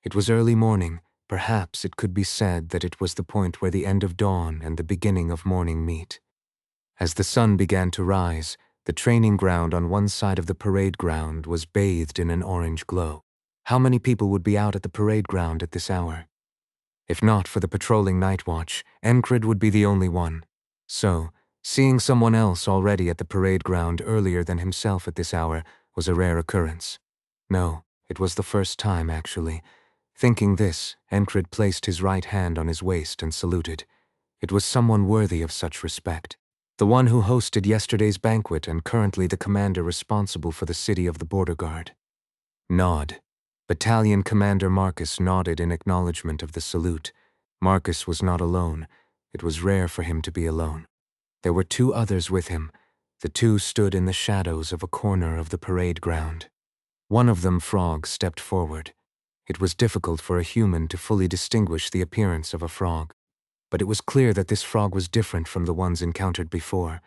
It was early morning. Perhaps it could be said that it was the point where the end of dawn and the beginning of morning meet. As the sun began to rise, the training ground on one side of the parade ground was bathed in an orange glow. How many people would be out at the parade ground at this hour? If not for the patrolling night watch, Enkrid would be the only one. So, seeing someone else already at the parade ground earlier than himself at this hour was a rare occurrence. No, it was the first time, actually. Thinking this, Enkrid placed his right hand on his waist and saluted. It was someone worthy of such respect. The one who hosted yesterday's banquet and currently the commander responsible for the city of the border guard. Nod. Battalion Commander Marcus nodded in acknowledgement of the salute. Marcus was not alone. It was rare for him to be alone. There were two others with him. The two stood in the shadows of a corner of the parade ground. One of them, Frog, stepped forward. It was difficult for a human to fully distinguish the appearance of a frog. But it was clear that this frog was different from the ones encountered before.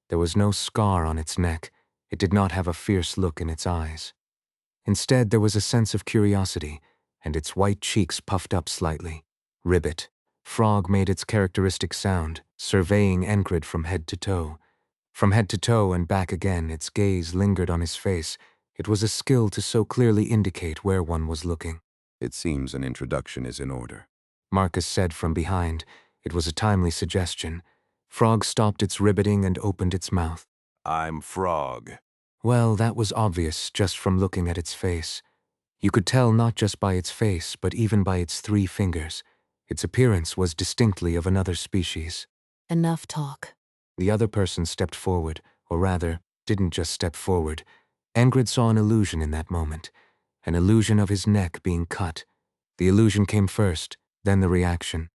There was no scar on its neck. It did not have a fierce look in its eyes. Instead, there was a sense of curiosity, and its white cheeks puffed up slightly. Ribbit. Frog made its characteristic sound, surveying Enkrid from head to toe. From head to toe and back again, its gaze lingered on his face. It was a skill to so clearly indicate where one was looking. It seems an introduction is in order, Marcus said from behind. It was a timely suggestion. Frog stopped its ribbiting and opened its mouth. I'm Frog. Well, that was obvious just from looking at its face. You could tell not just by its face, but even by its 3 fingers. Its appearance was distinctly of another species. Enough talk. The other person stepped forward, or rather, didn't just step forward. Enkrid saw an illusion in that moment, an illusion of his neck being cut. The illusion came first, then the reaction.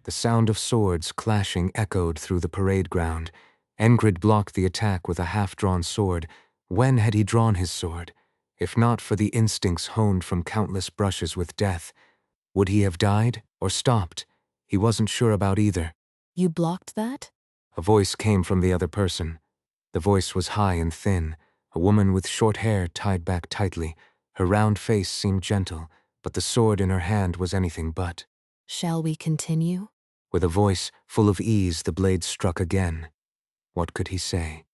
The sound of swords clashing echoed through the parade ground. Enkrid blocked the attack with a half-drawn sword. When had he drawn his sword? If not for the instincts honed from countless brushes with death, would he have died or stopped? He wasn't sure about either. You blocked that? A voice came from the other person. The voice was high and thin, a woman with short hair tied back tightly. Her round face seemed gentle, but the sword in her hand was anything but. Shall we continue? With a voice full of ease, the blade struck again. What could he say?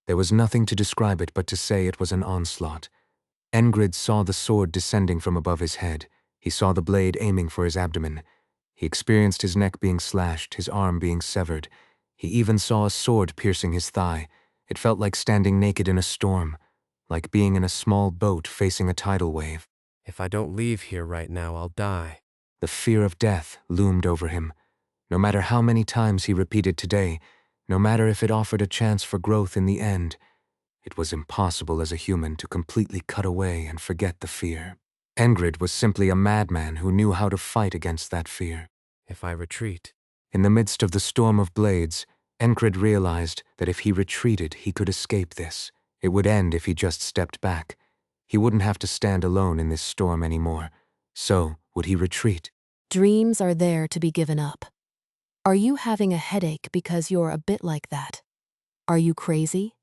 There was nothing to describe it but to say it was an onslaught. Enkrid saw the sword descending from above his head. He saw the blade aiming for his abdomen. He experienced his neck being slashed, his arm being severed. He even saw a sword piercing his thigh. It felt like standing naked in a storm, like being in a small boat facing a tidal wave. If I don't leave here right now, I'll die. The fear of death loomed over him. No matter how many times he repeated today, no matter if it offered a chance for growth in the end, it was impossible as a human to completely cut away and forget the fear. Enkrid was simply a madman who knew how to fight against that fear. If I retreat. In the midst of the storm of blades, Enkrid realized that if he retreated, he could escape this. It would end if he just stepped back. He wouldn't have to stand alone in this storm anymore. So, would he retreat? Dreams are there to be given up. Are you having a headache because you're a bit like that? Are you crazy?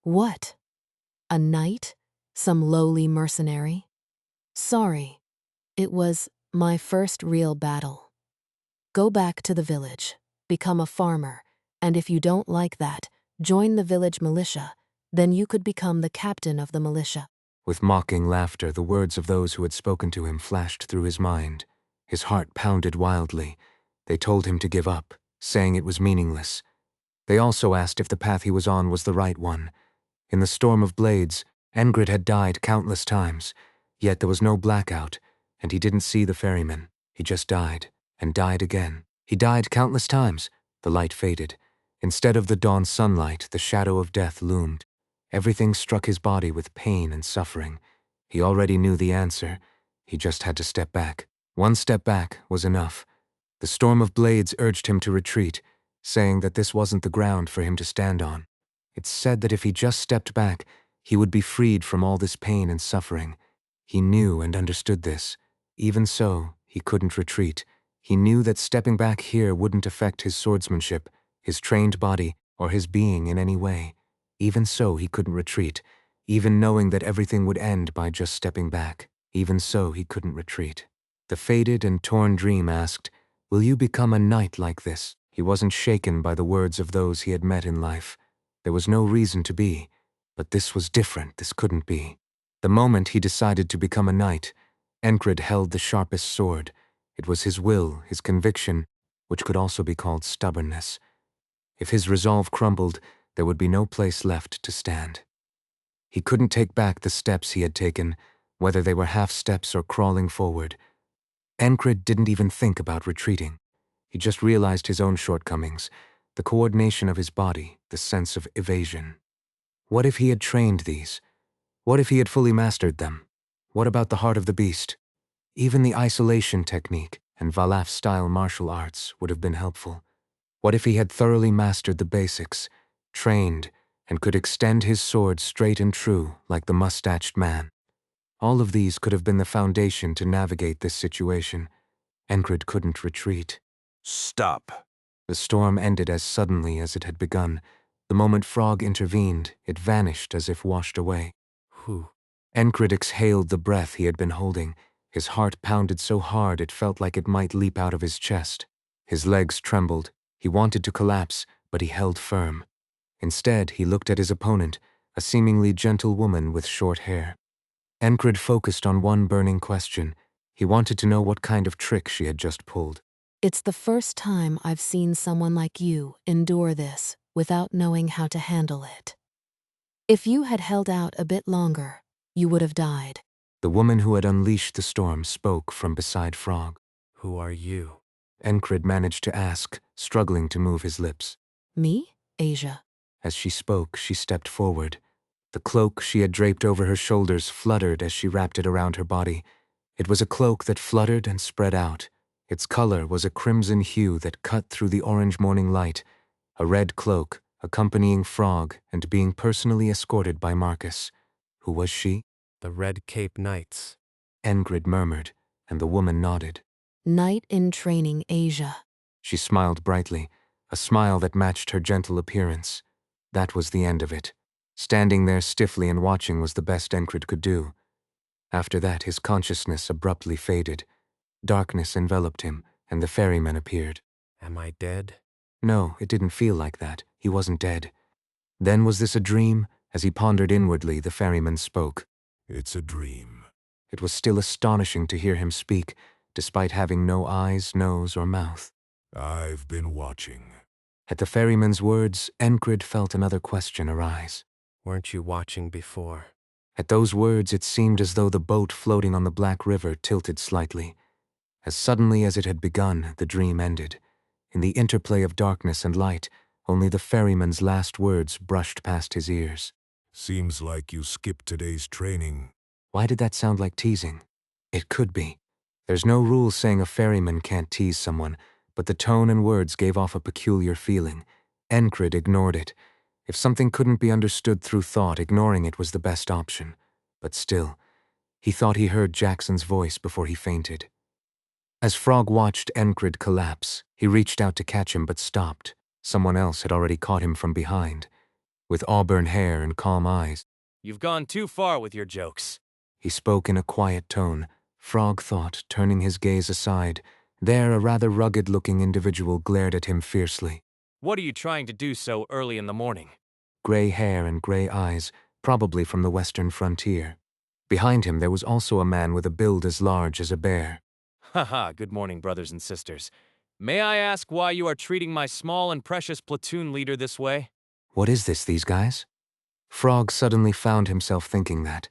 What? A knight? Some lowly mercenary? Sorry. It was my first real battle. Go back to the village, become a farmer, and if you don't like that, join the village militia. Then you could become the captain of the militia. With mocking laughter, the words of those who had spoken to him flashed through his mind. His heart pounded wildly. They told him to give up, saying it was meaningless. They also asked if the path he was on was the right one. In the storm of blades, Enkrid had died countless times, yet there was no blackout, and he didn't see the ferryman. He just died, and died again. He died countless times. The light faded. Instead of the dawn sunlight, the shadow of death loomed. Everything struck his body with pain and suffering. He already knew the answer. He just had to step back. One step back was enough. The storm of blades urged him to retreat, saying that this wasn't the ground for him to stand on. It said that if he just stepped back, he would be freed from all this pain and suffering. He knew and understood this. Even so, he couldn't retreat. He knew that stepping back here wouldn't affect his swordsmanship, his trained body, or his being in any way. Even so, he couldn't retreat, even knowing that everything would end by just stepping back. Even so, he couldn't retreat. The faded and torn dream asked, "Will you become a knight like this?" He wasn't shaken by the words of those he had met in life. There was no reason to be, but this was different. This couldn't be. The moment he decided to become a knight, Enkrid held the sharpest sword. It was his will, his conviction, which could also be called stubbornness. If his resolve crumbled, there would be no place left to stand. He couldn't take back the steps he had taken, whether they were half steps or crawling forward. Enkrid didn't even think about retreating. He just realized his own shortcomings, the coordination of his body, the sense of evasion. What if he had trained these? What if he had fully mastered them? What about the heart of the beast? Even the isolation technique and Valaf-style martial arts would have been helpful. What if he had thoroughly mastered the basics, trained, and could extend his sword straight and true like the mustached man? All of these could have been the foundation to navigate this situation. Enkrid couldn't retreat. Stop. The storm ended as suddenly as it had begun. The moment Frog intervened, it vanished as if washed away. Whew. Enkrid exhaled the breath he had been holding. His heart pounded so hard it felt like it might leap out of his chest. His legs trembled. He wanted to collapse, but he held firm. Instead, he looked at his opponent, a seemingly gentle woman with short hair. Enkrid focused on one burning question. He wanted to know what kind of trick she had just pulled. It's the first time I've seen someone like you endure this without knowing how to handle it. If you had held out a bit longer, you would have died. The woman who had unleashed the storm spoke from beside Frog. Who are you? Enkrid managed to ask, struggling to move his lips. Me, Asia? As she spoke, she stepped forward. The cloak she had draped over her shoulders fluttered as she wrapped it around her body. It was a cloak that fluttered and spread out. Its color was a crimson hue that cut through the orange morning light. A red cloak, accompanying Frog and being personally escorted by Marcus. Who was she? The Red Cape Knights. Enkrid murmured, and the woman nodded. Knight in training, Asia. She smiled brightly, a smile that matched her gentle appearance. That was the end of it. Standing there stiffly and watching was the best Enkrid could do. After that, his consciousness abruptly faded. Darkness enveloped him, and the ferryman appeared. Am I dead? No, it didn't feel like that. He wasn't dead. Then was this a dream? As he pondered inwardly, the ferryman spoke. It's a dream. It was still astonishing to hear him speak, despite having no eyes, nose, or mouth. I've been watching. At the ferryman's words, Enkrid felt another question arise. Weren't you watching before? At those words, it seemed as though the boat floating on the Black River tilted slightly. As suddenly as it had begun, the dream ended. In the interplay of darkness and light, only the ferryman's last words brushed past his ears. Seems like you skipped today's training. Why did that sound like teasing? It could be. There's no rule saying a ferryman can't tease someone, but the tone and words gave off a peculiar feeling. Enkrid ignored it. If something couldn't be understood through thought, ignoring it was the best option. But still, he thought he heard Jackson's voice before he fainted. As Frog watched Enkrid collapse, he reached out to catch him but stopped. Someone else had already caught him from behind. With auburn hair and calm eyes, You've gone too far with your jokes. he spoke in a quiet tone. Frog thought, turning his gaze aside. There, a rather rugged-looking individual glared at him fiercely. What are you trying to do so early in the morning? Gray hair and gray eyes, probably from the western frontier. Behind him there was also a man with a build as large as a bear. Haha, good morning, brothers and sisters. May I ask why you are treating my small and precious platoon leader this way? What is this, these guys? Frog suddenly found himself thinking that.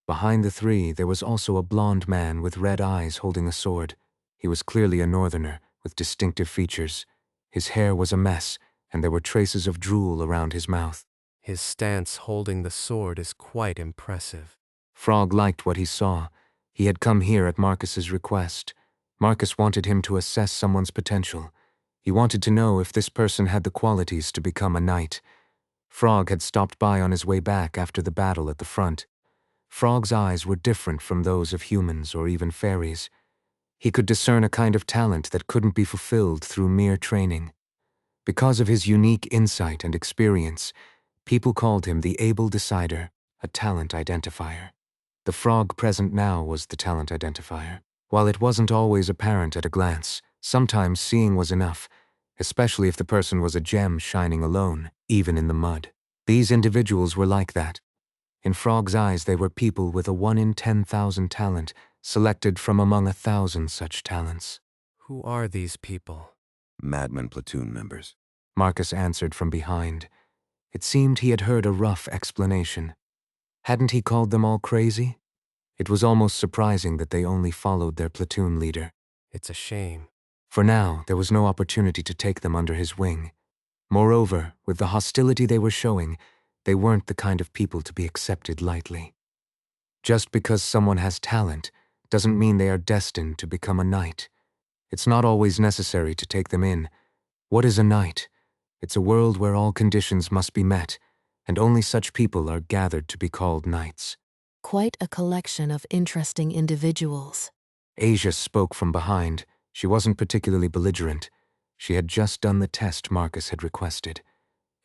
Behind the three, there was also a blond man with red eyes holding a sword. He was clearly a northerner, with distinctive features. His hair was a mess, and there were traces of drool around his mouth. His stance holding the sword is quite impressive. Frog liked what he saw. He had come here at Marcus's request. Marcus wanted him to assess someone's potential. He wanted to know if this person had the qualities to become a knight. Frog had stopped by on his way back after the battle at the front. Frog's eyes were different from those of humans or even fairies. He could discern a kind of talent that couldn't be fulfilled through mere training. Because of his unique insight and experience, people called him the Able Decider, a talent identifier. The frog present now was the talent identifier. While it wasn't always apparent at a glance, sometimes seeing was enough, especially if the person was a gem shining alone, even in the mud. These individuals were like that. In Frog's eyes, they were people with a 1 in 10,000 talent, selected from among 1,000 such talents. Who are these people? Madman platoon members. Marcus answered from behind. It seemed he had heard a rough explanation. Hadn't he called them all crazy? It was almost surprising that they only followed their platoon leader. It's a shame. For now, there was no opportunity to take them under his wing. Moreover, with the hostility they were showing, they weren't the kind of people to be accepted lightly. Just because someone has talent doesn't mean they are destined to become a knight. It's not always necessary to take them in. What is a knight? It's a world where all conditions must be met, and only such people are gathered to be called knights. Quite a collection of interesting individuals. Asia spoke from behind. She wasn't particularly belligerent. She had just done the test Marcus had requested.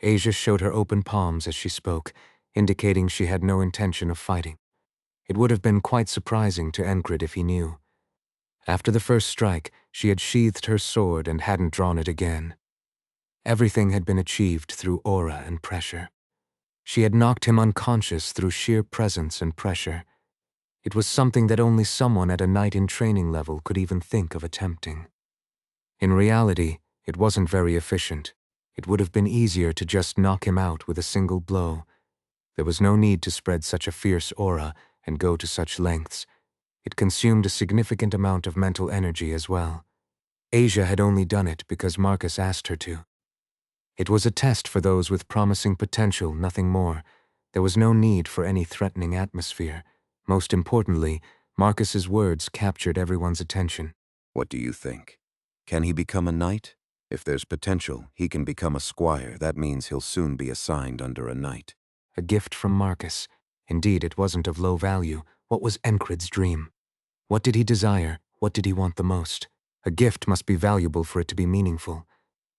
Asia showed her open palms as she spoke, indicating she had no intention of fighting. It would have been quite surprising to Enkrid if he knew. After the first strike, she had sheathed her sword and hadn't drawn it again. Everything had been achieved through aura and pressure. She had knocked him unconscious through sheer presence and pressure. It was something that only someone at a knight in training level could even think of attempting. In reality, it wasn't very efficient. It would have been easier to just knock him out with a single blow. There was no need to spread such a fierce aura and go to such lengths. It consumed a significant amount of mental energy as well. Asia had only done it because Marcus asked her to. It was a test for those with promising potential, nothing more. There was no need for any threatening atmosphere. Most importantly, Marcus's words captured everyone's attention. What do you think? Can he become a knight? If there's potential, he can become a squire. That means he'll soon be assigned under a knight. A gift from Marcus. Indeed, it wasn't of low value. What was Enkrid's dream? What did he desire? What did he want the most? A gift must be valuable for it to be meaningful.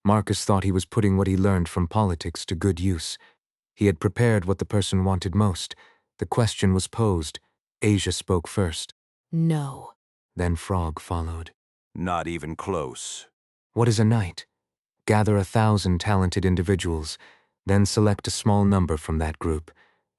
Marcus thought he was putting what he learned from politics to good use. He had prepared what the person wanted most. The question was posed. Asia spoke first. No. Then Frog followed. Not even close. What is a knight? Gather 1,000 talented individuals, then select a small number from that group.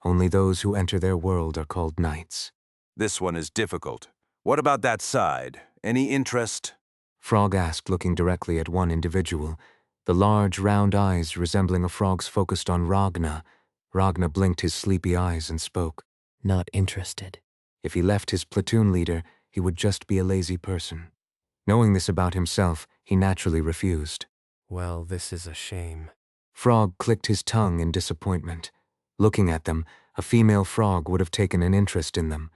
Only those who enter their world are called knights. This one is difficult. What about that side? Any interest? Frog asked, looking directly at one individual. The large, round eyes resembling a frog's focused on Ragna. Ragna blinked his sleepy eyes and spoke. Not interested. If he left his platoon leader, he would just be a lazy person. Knowing this about himself, he naturally refused. Well, this is a shame. Frog clicked his tongue in disappointment. Looking at them, a female frog would have taken an interest in them.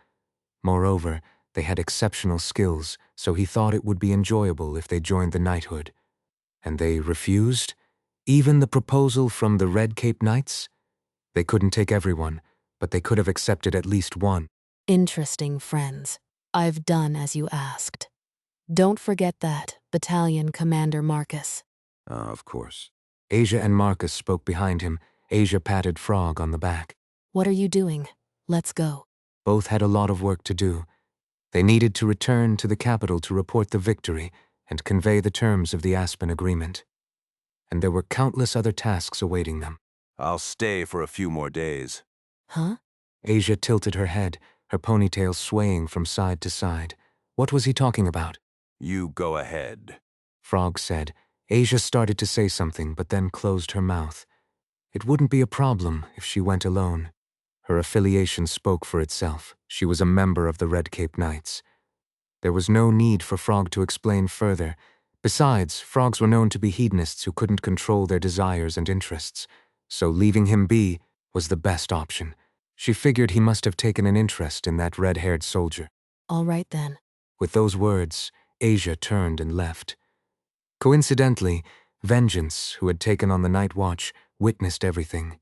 Moreover, they had exceptional skills, so he thought it would be enjoyable if they joined the knighthood. And they refused? Even the proposal from the Red Cape Knights? They couldn't take everyone, but they could have accepted at least one. Interesting, friends. I've done as you asked. Don't forget that, Battalion Commander Marcus. Of course. Asia and Marcus spoke behind him. Asia patted Frog on the back. What are you doing? Let's go. Both had a lot of work to do. They needed to return to the capital to report the victory and convey the terms of the Aspen Agreement. And there were countless other tasks awaiting them. I'll stay for a few more days. Huh? Asia tilted her head, her ponytail swaying from side to side. What was he talking about? You go ahead. Frog said. Asia started to say something, but then closed her mouth. It wouldn't be a problem if she went alone. Her affiliation spoke for itself. She was a member of the Red Cape Knights. There was no need for Frog to explain further. Besides, frogs were known to be hedonists who couldn't control their desires and interests, so leaving him be was the best option. She figured he must have taken an interest in that red-haired soldier. All right then. With those words, Asia turned and left. Coincidentally, Vengeance, who had taken on the night watch, witnessed everything.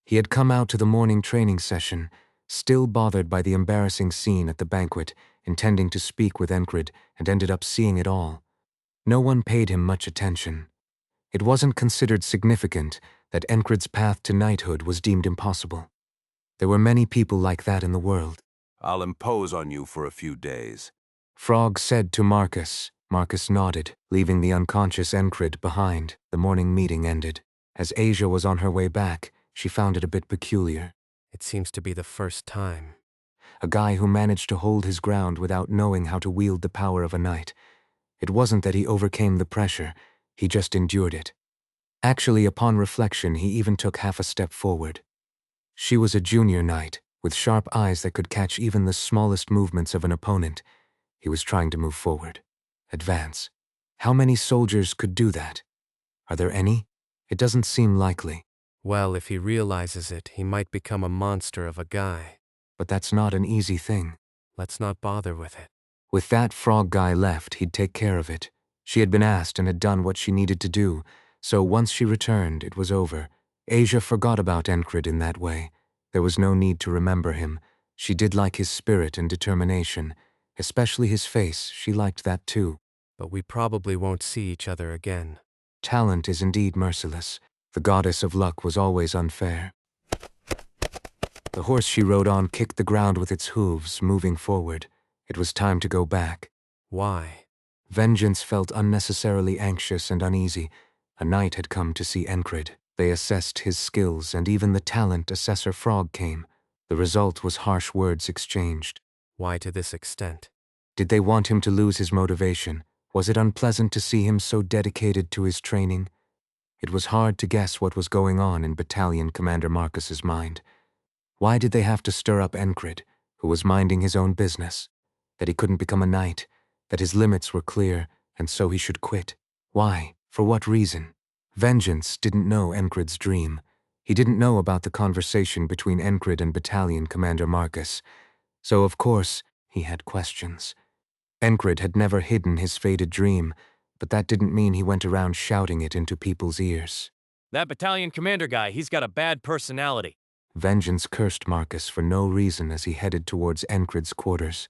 He had come out to the morning training session, still bothered by the embarrassing scene at the banquet, intending to speak with Enkrid, and ended up seeing it all. No one paid him much attention. It wasn't considered significant that Enkrid's path to knighthood was deemed impossible. There were many people like that in the world. I'll impose on you for a few days. Frog said to Marcus. Marcus nodded, leaving the unconscious Enkrid behind. The morning meeting ended. As Asia was on her way back, she found it a bit peculiar. It seems to be the first time. A guy who managed to hold his ground without knowing how to wield the power of a knight. It wasn't that he overcame the pressure, he just endured it. Actually, upon reflection, he even took half a step forward. She was a junior knight, with sharp eyes that could catch even the smallest movements of an opponent. He was trying to move forward. Advance. How many soldiers could do that? Are there any? It doesn't seem likely. Well, if he realizes it, he might become a monster of a guy. But that's not an easy thing. Let's not bother with it. With that frog guy left, he'd take care of it. She had been asked and had done what she needed to do, so once she returned, it was over. Asia forgot about Enkrid in that way. There was no need to remember him. She did like his spirit and determination. Especially his face, she liked that too. But we probably won't see each other again. Talent is indeed merciless. The goddess of luck was always unfair. The horse she rode on kicked the ground with its hooves, moving forward. It was time to go back. Why? Vengeance felt unnecessarily anxious and uneasy. A knight had come to see Enkrid. They assessed his skills, and even the talent assessor Frog came. The result was harsh words exchanged. Why to this extent? Did they want him to lose his motivation? Was it unpleasant to see him so dedicated to his training? It was hard to guess what was going on in Battalion Commander Marcus's mind. Why did they have to stir up Enkrid, who was minding his own business? That he couldn't become a knight, that his limits were clear, and so he should quit. Why? For what reason? Vengeance didn't know Enkrid's dream. He didn't know about the conversation between Enkrid and Battalion Commander Marcus. So, of course, he had questions. Enkrid had never hidden his faded dream, but that didn't mean he went around shouting it into people's ears. That battalion commander guy, he's got a bad personality. Vengeance cursed Marcus for no reason as he headed towards Enkrid's quarters.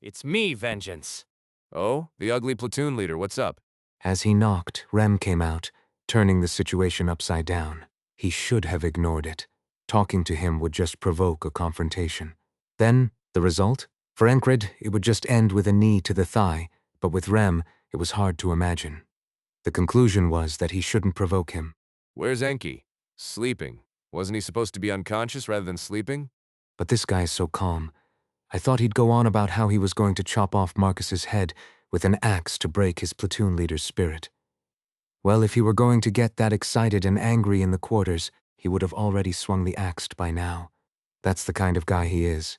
It's me, Vengeance. Oh, the ugly platoon leader, what's up? As he knocked, Rem came out, turning the situation upside down. He should have ignored it. Talking to him would just provoke a confrontation. Then, the result? For Enkrid, it would just end with a knee to the thigh, but with Rem, it was hard to imagine. The conclusion was that he shouldn't provoke him. Where's Enki? Sleeping. Wasn't he supposed to be unconscious rather than sleeping? But this guy is so calm. I thought he'd go on about how he was going to chop off Marcus's head with an axe to break his platoon leader's spirit. Well, if he were going to get that excited and angry in the quarters, he would have already swung the axe by now. That's the kind of guy he is.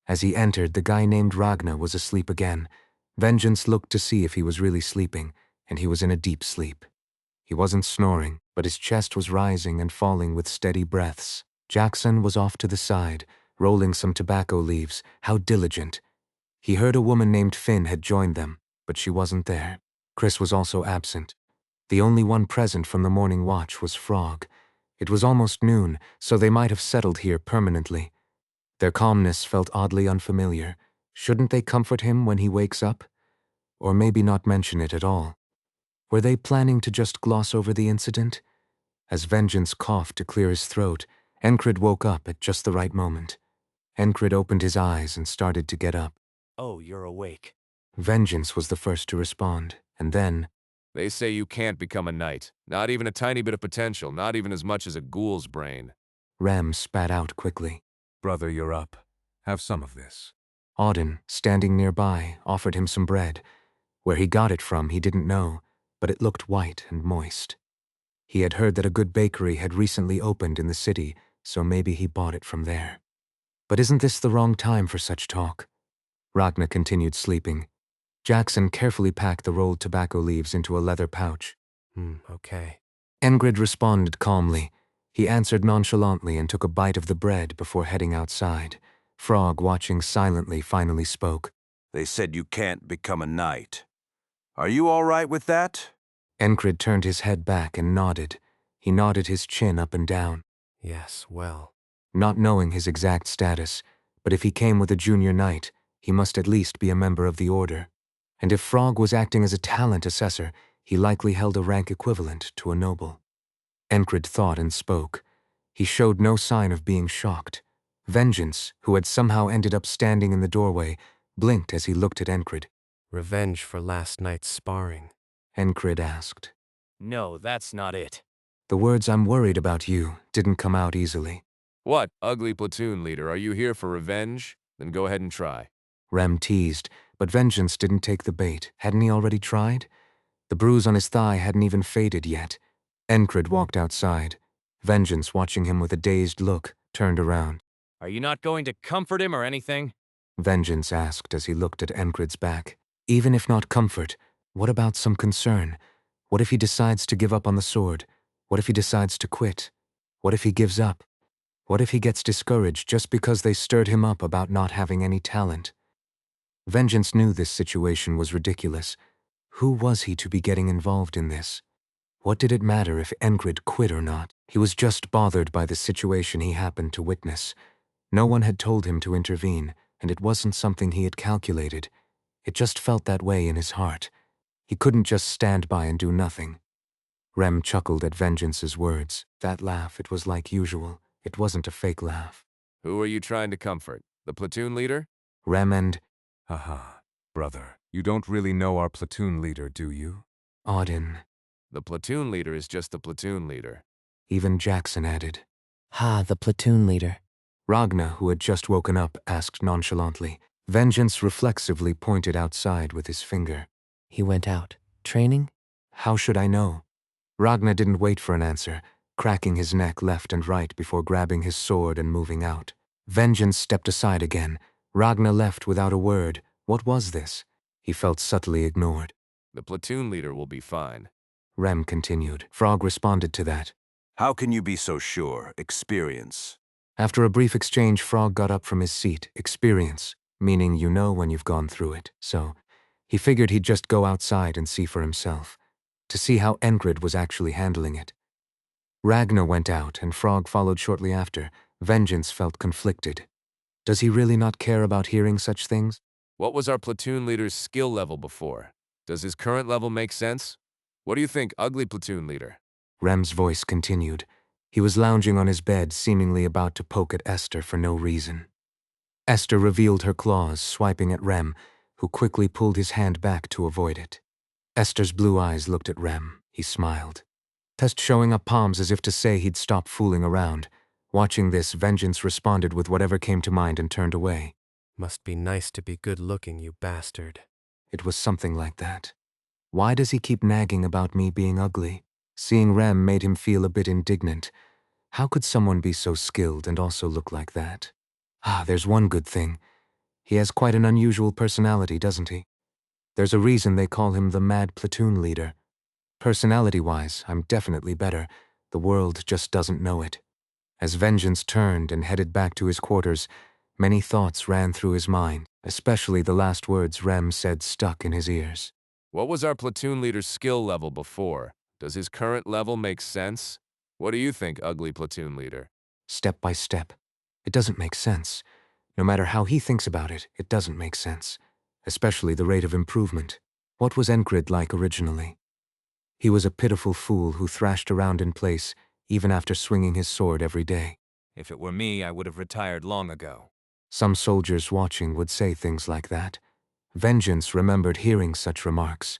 As he entered, the guy named Ragnar was asleep again. Vengeance looked to see if he was really sleeping, and he was in a deep sleep. He wasn't snoring, but his chest was rising and falling with steady breaths. Jackson was off to the side, rolling some tobacco leaves. How diligent. He heard a woman named Finn had joined them, but she wasn't there. Chris was also absent. The only one present from the morning watch was Frog. It was almost noon, so they might have settled here permanently. Their calmness felt oddly unfamiliar. Shouldn't they comfort him when he wakes up? Or maybe not mention it at all? Were they planning to just gloss over the incident? As Vengeance coughed to clear his throat, Enkrid woke up at just the right moment. Enkrid opened his eyes and started to get up. Oh, you're awake. Vengeance was the first to respond, and then, They say you can't become a knight. Not even a tiny bit of potential, not even as much as a ghoul's brain. Rem spat out quickly. Brother, you're up. Have some of this. Auden, standing nearby, offered him some bread. Where he got it from, he didn't know, but it looked white and moist. He had heard that a good bakery had recently opened in the city, so maybe he bought it from there. But isn't this the wrong time for such talk? Ragnar continued sleeping. Jackson carefully packed the rolled tobacco leaves into a leather pouch. Okay. Enkrid responded calmly. He answered nonchalantly and took a bite of the bread before heading outside. Frog, watching silently, finally spoke. They said you can't become a knight. Are you all right with that? Enkrid turned his head back and nodded. He nodded his chin up and down. Yes, well. Not knowing his exact status, but if he came with a junior knight, he must at least be a member of the order. And if Frog was acting as a talent assessor, he likely held a rank equivalent to a noble. Enkrid thought and spoke. He showed no sign of being shocked. Vengeance, who had somehow ended up standing in the doorway, blinked as he looked at Enkrid. Revenge for last night's sparring. Enkrid asked. No, that's not it. The words "I'm worried about you" didn't come out easily. What, ugly platoon leader, are you here for revenge? Then go ahead and try. Rem teased, but Vengeance didn't take the bait. Hadn't he already tried? The bruise on his thigh hadn't even faded yet. Enkrid walked outside. Vengeance, watching him with a dazed look, turned around. Are you not going to comfort him or anything? Vengeance asked as he looked at Enkrid's back. Even if not comfort, what about some concern? What if he decides to give up on the sword? What if he decides to quit? What if he gives up? What if he gets discouraged just because they stirred him up about not having any talent? Vengeance knew this situation was ridiculous. Who was he to be getting involved in this? What did it matter if Enkrid quit or not? He was just bothered by the situation he happened to witness. No one had told him to intervene, and it wasn't something he had calculated. It just felt that way in his heart. He couldn't just stand by and do nothing. Rem chuckled at Vengeance's words. That laugh, it was like usual. It wasn't a fake laugh. Who are you trying to comfort? The platoon leader? Rem and Haha, brother, you don't really know our platoon leader, do you? Audin, The platoon leader is just the platoon leader. even Jackson added. Ha, the platoon leader. Ragna, who had just woken up, asked nonchalantly. Vengeance reflexively pointed outside with his finger. He went out. Training? How should I know? Ragna didn't wait for an answer, cracking his neck left and right before grabbing his sword and moving out. Vengeance stepped aside again. Ragna left without a word. What was this? He felt subtly ignored. The platoon leader will be fine. Rem continued. Frog responded to that. How can you be so sure? Experience. After a brief exchange, Frog got up from his seat. Experience, meaning you know when you've gone through it. So, he figured he'd just go outside and see for himself, to see how Enkrid was actually handling it. Ragna went out, and Frog followed shortly after. Vengeance felt conflicted. Does he really not care about hearing such things? What was our platoon leader's skill level before? Does his current level make sense? What do you think, ugly platoon leader? Rem's voice continued. He was lounging on his bed, seemingly about to poke at Esther for no reason. Esther revealed her claws, swiping at Rem, who quickly pulled his hand back to avoid it. Esther's blue eyes looked at Rem. He smiled, just showing up palms as if to say he'd stop fooling around. Watching this, Vengeance responded with whatever came to mind and turned away. Must be nice to be good-looking, you bastard. It was something like that. Why does he keep nagging about me being ugly? Seeing Rem made him feel a bit indignant. How could someone be so skilled and also look like that? There's one good thing. He has quite an unusual personality, doesn't he? There's a reason they call him the Mad Platoon Leader. Personality-wise, I'm definitely better. The world just doesn't know it. As Vengeance turned and headed back to his quarters, many thoughts ran through his mind, especially the last words Rem said stuck in his ears. What was our platoon leader's skill level before? Does his current level make sense? What do you think, ugly platoon leader? Step by step. It doesn't make sense. No matter how he thinks about it, it doesn't make sense. Especially the rate of improvement. What was Enkrid like originally? He was a pitiful fool who thrashed around in place, even after swinging his sword every day. If it were me, I would have retired long ago. Some soldiers watching would say things like that. Vengeance remembered hearing such remarks.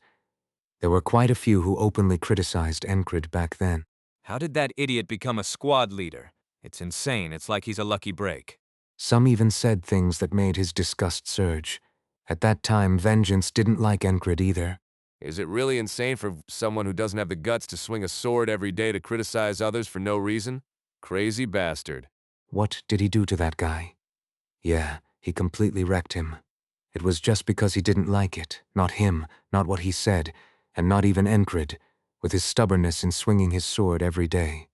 There were quite a few who openly criticized Enkrid back then. How did that idiot become a squad leader? It's insane. It's like he's a lucky break. Some even said things that made his disgust surge. At that time, Vengeance didn't like Enkrid either. Is it really insane for someone who doesn't have the guts to swing a sword every day to criticize others for no reason? Crazy bastard. What did he do to that guy? Yeah, he completely wrecked him. It was just because he didn't like it, not him, not what he said, and not even Enkrid, with his stubbornness in swinging his sword every day.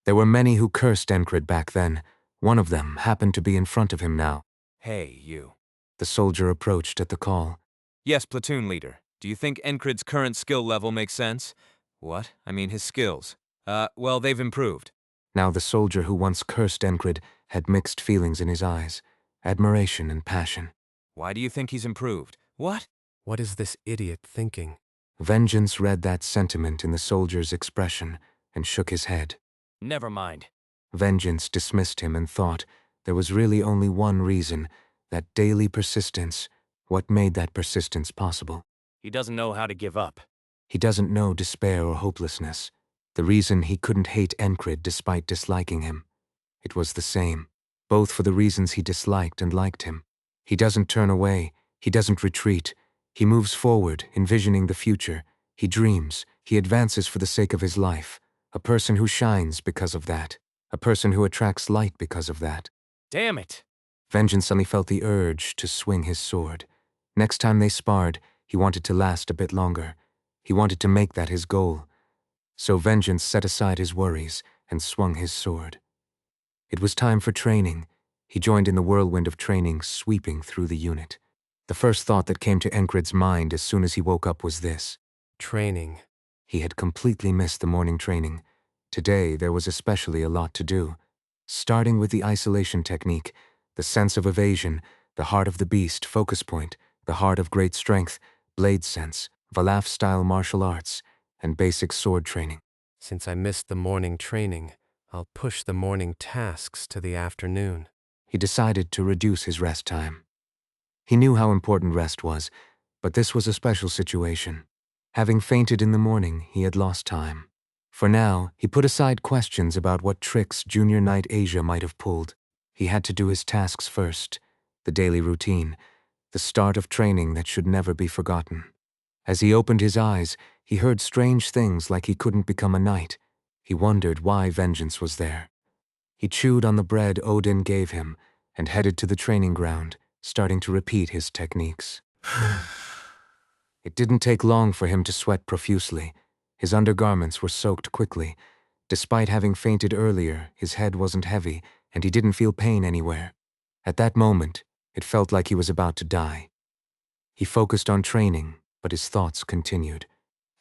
There were many who cursed Enkrid back then. One of them happened to be in front of him now. Hey, you. The soldier approached at the call. Yes, platoon leader. Do you think Enkrid's current skill level makes sense? What? I mean his skills. Well, they've improved. Now the soldier who once cursed Enkrid had mixed feelings in his eyes, admiration and passion. Why do you think he's improved? What? What is this idiot thinking? Vengeance read that sentiment in the soldier's expression and shook his head. Never mind. Vengeance dismissed him and thought, There was really only one reason, that daily persistence. What made that persistence possible? He doesn't know how to give up. He doesn't know despair or hopelessness. The reason he couldn't hate Enkrid despite disliking him. It was the same, both for the reasons he disliked and liked him. He doesn't turn away, he doesn't retreat. He moves forward, envisioning the future. He dreams, he advances for the sake of his life. A person who shines because of that. A person who attracts light because of that. Damn it! Vengeance suddenly felt the urge to swing his sword. Next time they sparred, he wanted to last a bit longer. He wanted to make that his goal. So Vengeance set aside his worries and swung his sword. It was time for training. He joined in the whirlwind of training sweeping through the unit. The first thought that came to Enkrid's mind as soon as he woke up was this. Training. He had completely missed the morning training. Today there was especially a lot to do. Starting with the isolation technique, the sense of evasion, the heart of the beast, focus point, the heart of great strength, blade sense, Valaf-style martial arts, and basic sword training. Since I missed the morning training, I'll push the morning tasks to the afternoon. He decided to reduce his rest time. He knew how important rest was, but this was a special situation. Having fainted in the morning, he had lost time. For now, he put aside questions about what tricks Junior Knight Asia might have pulled. He had to do his tasks first, the daily routine, the start of training that should never be forgotten. As he opened his eyes, he heard strange things like he couldn't become a knight. He wondered why Vengeance was there. He chewed on the bread Odin gave him and headed to the training ground, starting to repeat his techniques. It didn't take long for him to sweat profusely. His undergarments were soaked quickly. Despite having fainted earlier, his head wasn't heavy, and he didn't feel pain anywhere. At that moment, it felt like he was about to die. He focused on training, but his thoughts continued.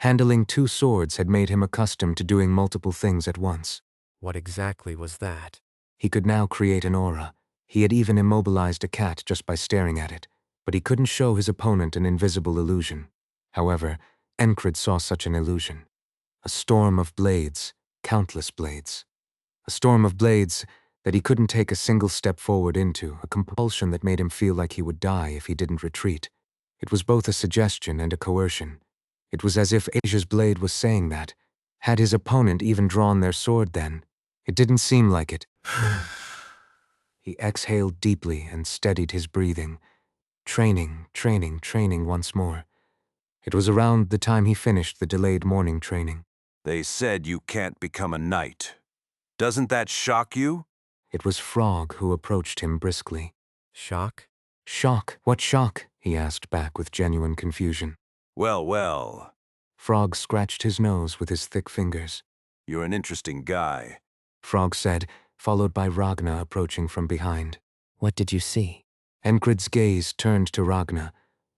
Handling 2 swords had made him accustomed to doing multiple things at once. What exactly was that? He could now create an aura. He had even immobilized a cat just by staring at it, but he couldn't show his opponent an invisible illusion. However, Enkrid saw such an illusion. A storm of blades, countless blades. A storm of blades that he couldn't take a single step forward into, a compulsion that made him feel like he would die if he didn't retreat. It was both a suggestion and a coercion. It was as if Asia's blade was saying that. Had his opponent even drawn their sword then? It didn't seem like it. He exhaled deeply and steadied his breathing. Training, training, training once more. It was around the time he finished the delayed morning training. They said you can't become a knight. Doesn't that shock you? It was Frog who approached him briskly. Shock? Shock? What shock? He asked back with genuine confusion. Well, well. Frog scratched his nose with his thick fingers. You're an interesting guy. Frog said, followed by Ragna approaching from behind. What did you see? Enkrid's gaze turned to Ragna.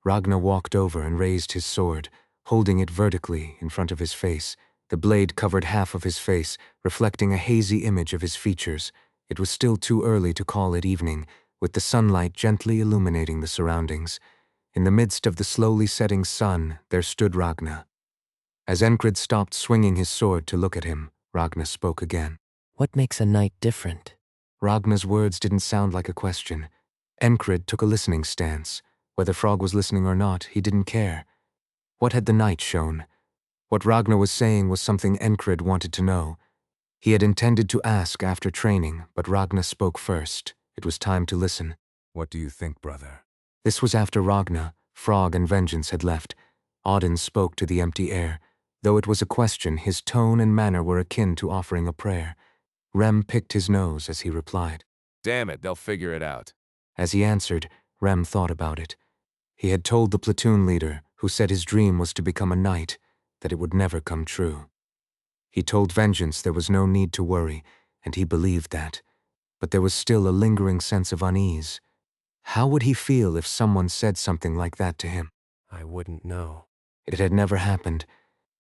Ragna walked over and raised his sword, holding it vertically in front of his face. The blade covered half of his face, reflecting a hazy image of his features. It was still too early to call it evening, with the sunlight gently illuminating the surroundings. In the midst of the slowly setting sun, there stood Ragna. As Enkrid stopped swinging his sword to look at him, Ragna spoke again. What makes a knight different? Ragna's words didn't sound like a question. Enkrid took a listening stance. Whether Frog was listening or not, he didn't care. What had the knight shown? What Ragna was saying was something Enkrid wanted to know. He had intended to ask after training, but Ragna spoke first. It was time to listen. What do you think, brother? This was after Ragna, Frog, and Vengeance had left. Odin spoke to the empty air. Though it was a question, his tone and manner were akin to offering a prayer. Rem picked his nose as he replied. Damn it, they'll figure it out. As he answered, Rem thought about it. He had told the platoon leader, who said his dream was to become a knight, that it would never come true. He told Vengeance there was no need to worry, and he believed that. But there was still a lingering sense of unease. How would he feel if someone said something like that to him? I wouldn't know. It had never happened.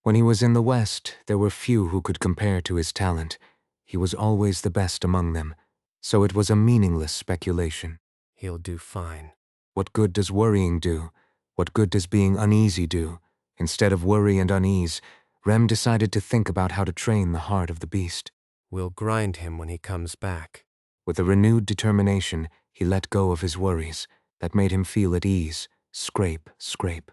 When he was in the West, there were few who could compare to his talent. He was always the best among them, so it was a meaningless speculation. He'll do fine. What good does worrying do? What good does being uneasy do? Instead of worry and unease, Rem decided to think about how to train the heart of the beast. We'll grind him when he comes back. With a renewed determination, he let go of his worries. That made him feel at ease. Scrape, scrape.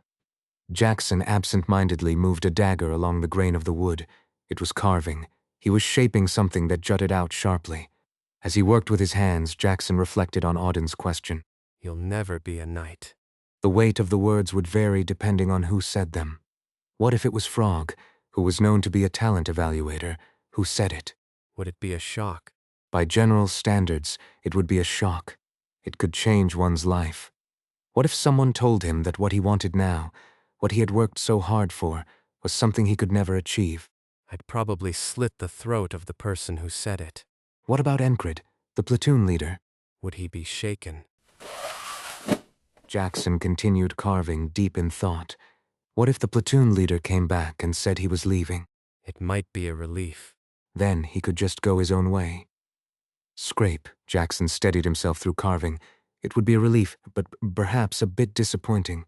Jackson absent-mindedly moved a dagger along the grain of the wood. It was carving. He was shaping something that jutted out sharply. As he worked with his hands, Jackson reflected on Auden's question. You'll never be a knight. The weight of the words would vary depending on who said them. What if it was Frog, who was known to be a talent evaluator, who said it? Would it be a shock? By general standards, it would be a shock. It could change one's life. What if someone told him that what he wanted now, what he had worked so hard for, was something he could never achieve? I'd probably slit the throat of the person who said it. What about Enkrid, the platoon leader? Would he be shaken? Jackson continued carving, deep in thought. What if the platoon leader came back and said he was leaving? It might be a relief. Then he could just go his own way. Scrape, Jackson steadied himself through carving. It would be a relief, but perhaps a bit disappointing.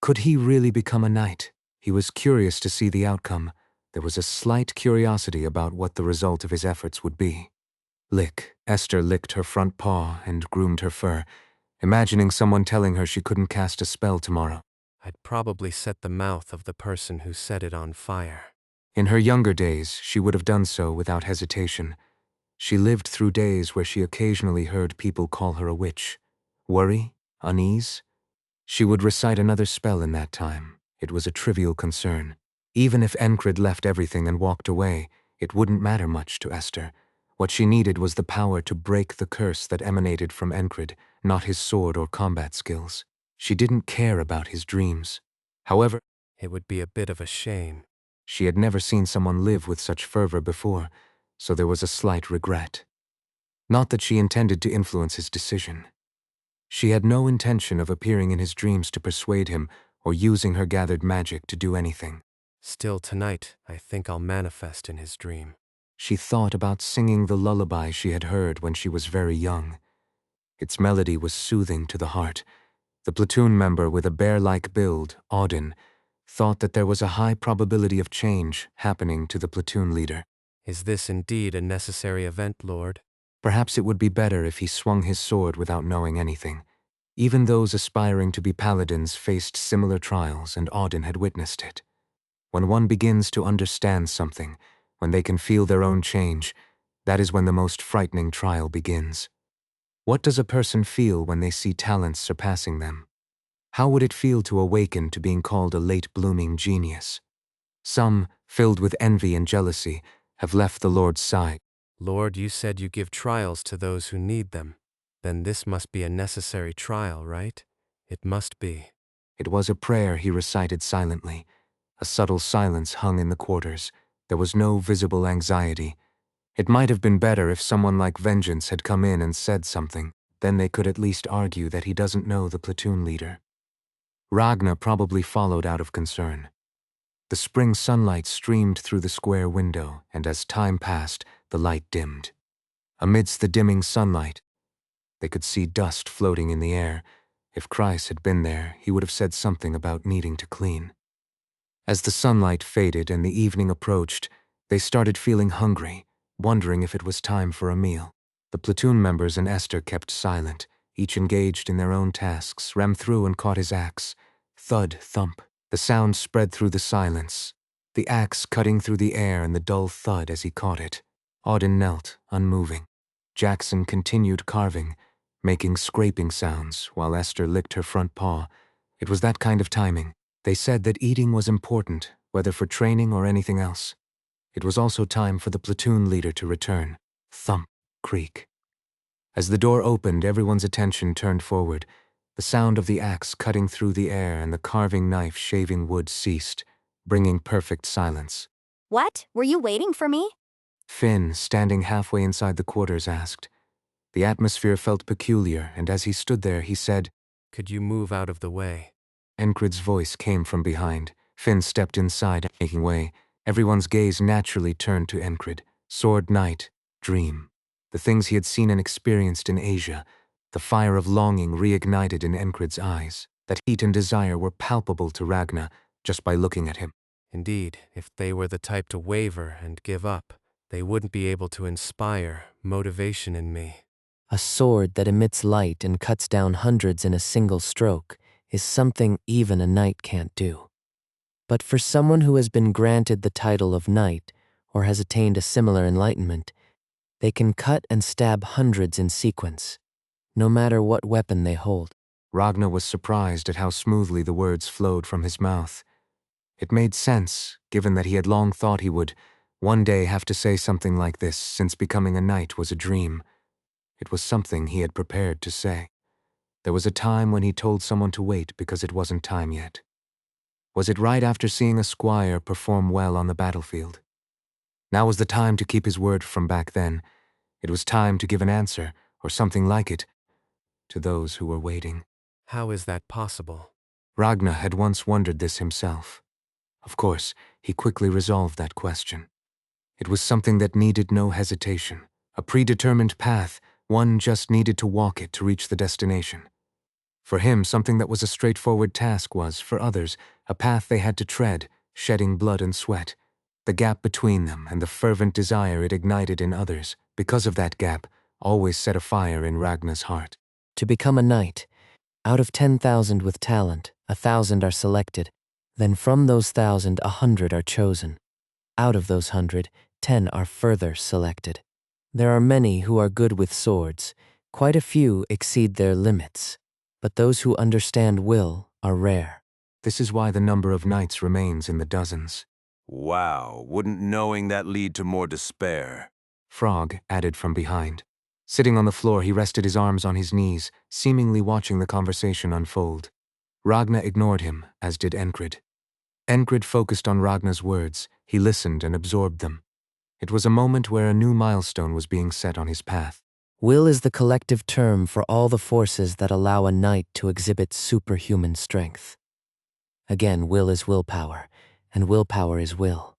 Could he really become a knight? He was curious to see the outcome. There was a slight curiosity about what the result of his efforts would be. Lick. Esther licked her front paw and groomed her fur, imagining someone telling her she couldn't cast a spell tomorrow. I'd probably set the mouth of the person who set it on fire. In her younger days, she would have done so without hesitation. She lived through days where she occasionally heard people call her a witch. Worry? Unease? She would recite another spell in that time. It was a trivial concern. Even if Enkrid left everything and walked away, it wouldn't matter much to Esther. What she needed was the power to break the curse that emanated from Enkrid, not his sword or combat skills. She didn't care about his dreams. However, it would be a bit of a shame. She had never seen someone live with such fervor before, so there was a slight regret. Not that she intended to influence his decision. She had no intention of appearing in his dreams to persuade him or using her gathered magic to do anything. Still tonight, I think I'll manifest in his dream. She thought about singing the lullaby she had heard when she was very young. Its melody was soothing to the heart. The platoon member with a bear-like build, Auden, thought that there was a high probability of change happening to the platoon leader. Is this indeed a necessary event, Lord? Perhaps it would be better if he swung his sword without knowing anything. Even those aspiring to be paladins faced similar trials, and Auden had witnessed it. When one begins to understand something, when they can feel their own change, that is when the most frightening trial begins. What does a person feel when they see talents surpassing them? How would it feel to awaken to being called a late-blooming genius? Some, filled with envy and jealousy, have left the Lord's side. Lord, you said you give trials to those who need them. Then this must be a necessary trial, right? It must be. It was a prayer he recited silently. A subtle silence hung in the quarters. There was no visible anxiety. It might have been better if someone like Vengeance had come in and said something. Then they could at least argue that he doesn't know the platoon leader. Ragna probably followed out of concern. The spring sunlight streamed through the square window, and as time passed, the light dimmed. Amidst the dimming sunlight, they could see dust floating in the air. If Kreis had been there, he would have said something about needing to clean. As the sunlight faded and the evening approached, they started feeling hungry, wondering if it was time for a meal. The platoon members and Esther kept silent, each engaged in their own tasks. Rem threw and caught his axe. Thud, thump. The sound spread through the silence, the axe cutting through the air and the dull thud as he caught it. Auden knelt, unmoving. Jackson continued carving, making scraping sounds, while Esther licked her front paw. It was that kind of timing. They said that eating was important, whether for training or anything else. It was also time for the platoon leader to return. Thump, creak. As the door opened, everyone's attention turned forward. The sound of the axe cutting through the air and the carving knife shaving wood ceased, bringing perfect silence. What? Were you waiting for me? Finn, standing halfway inside the quarters, asked. The atmosphere felt peculiar, and as he stood there, he said, Could you move out of the way? Enkrid's voice came from behind. Finn stepped inside, making way. Everyone's gaze naturally turned to Enkrid. Sword Knight, Dream. The things he had seen and experienced in Asia. The fire of longing reignited in Enkrid's eyes. That heat and desire were palpable to Ragna just by looking at him. Indeed, if they were the type to waver and give up, they wouldn't be able to inspire motivation in me. A sword that emits light and cuts down hundreds in a single stroke is something even a knight can't do. But for someone who has been granted the title of knight or has attained a similar enlightenment, they can cut and stab hundreds in sequence, no matter what weapon they hold. Ragnar was surprised at how smoothly the words flowed from his mouth. It made sense, given that he had long thought he would one day have to say something like this, since becoming a knight was a dream. It was something he had prepared to say. There was a time when he told someone to wait because it wasn't time yet. Was it right after seeing a squire perform well on the battlefield? Now was the time to keep his word from back then. It was time to give an answer, or something like it, to those who were waiting. How is that possible? Ragnar had once wondered this himself. Of course, he quickly resolved that question. It was something that needed no hesitation, a predetermined path. One just needed to walk it to reach the destination. For him, something that was a straightforward task was, for others, a path they had to tread, shedding blood and sweat. The gap between them and the fervent desire it ignited in others, because of that gap, always set a fire in Ragnar's heart. To become a knight, out of 10,000 with talent, 1,000 are selected. Then from those 1,000, 100 are chosen. Out of those 100, 10 are further selected. There are many who are good with swords. Quite a few exceed their limits. But those who understand will are rare. This is why the number of knights remains in the dozens. Wow, wouldn't knowing that lead to more despair? Frog added from behind. Sitting on the floor, he rested his arms on his knees, seemingly watching the conversation unfold. Ragnar ignored him, as did Enkrid. Enkrid focused on Ragnar's words. He listened and absorbed them. It was a moment where a new milestone was being set on his path. Will is the collective term for all the forces that allow a knight to exhibit superhuman strength. Again, will is willpower, and willpower is will.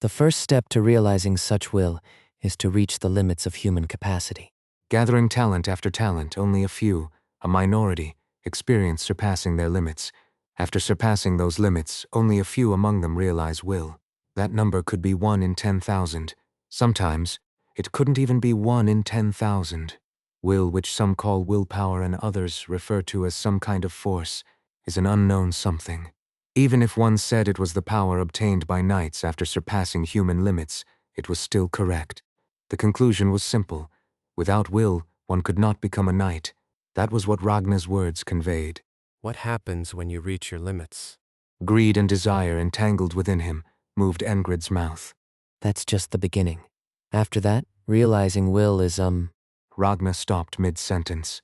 The first step to realizing such will is to reach the limits of human capacity. Gathering talent after talent, only a few, a minority, experience surpassing their limits. After surpassing those limits, only a few among them realize will. That number could be 1 in 10,000. Sometimes, it couldn't even be 1 in 10,000. Will, which some call willpower and others refer to as some kind of force, is an unknown something. Even if one said it was the power obtained by knights after surpassing human limits, it was still correct. The conclusion was simple. Without will, one could not become a knight. That was what Ragnar's words conveyed. What happens when you reach your limits? Greed and desire entangled within him moved Enkrid's mouth. That's just the beginning. After that, realizing will is, Ragnar stopped mid-sentence.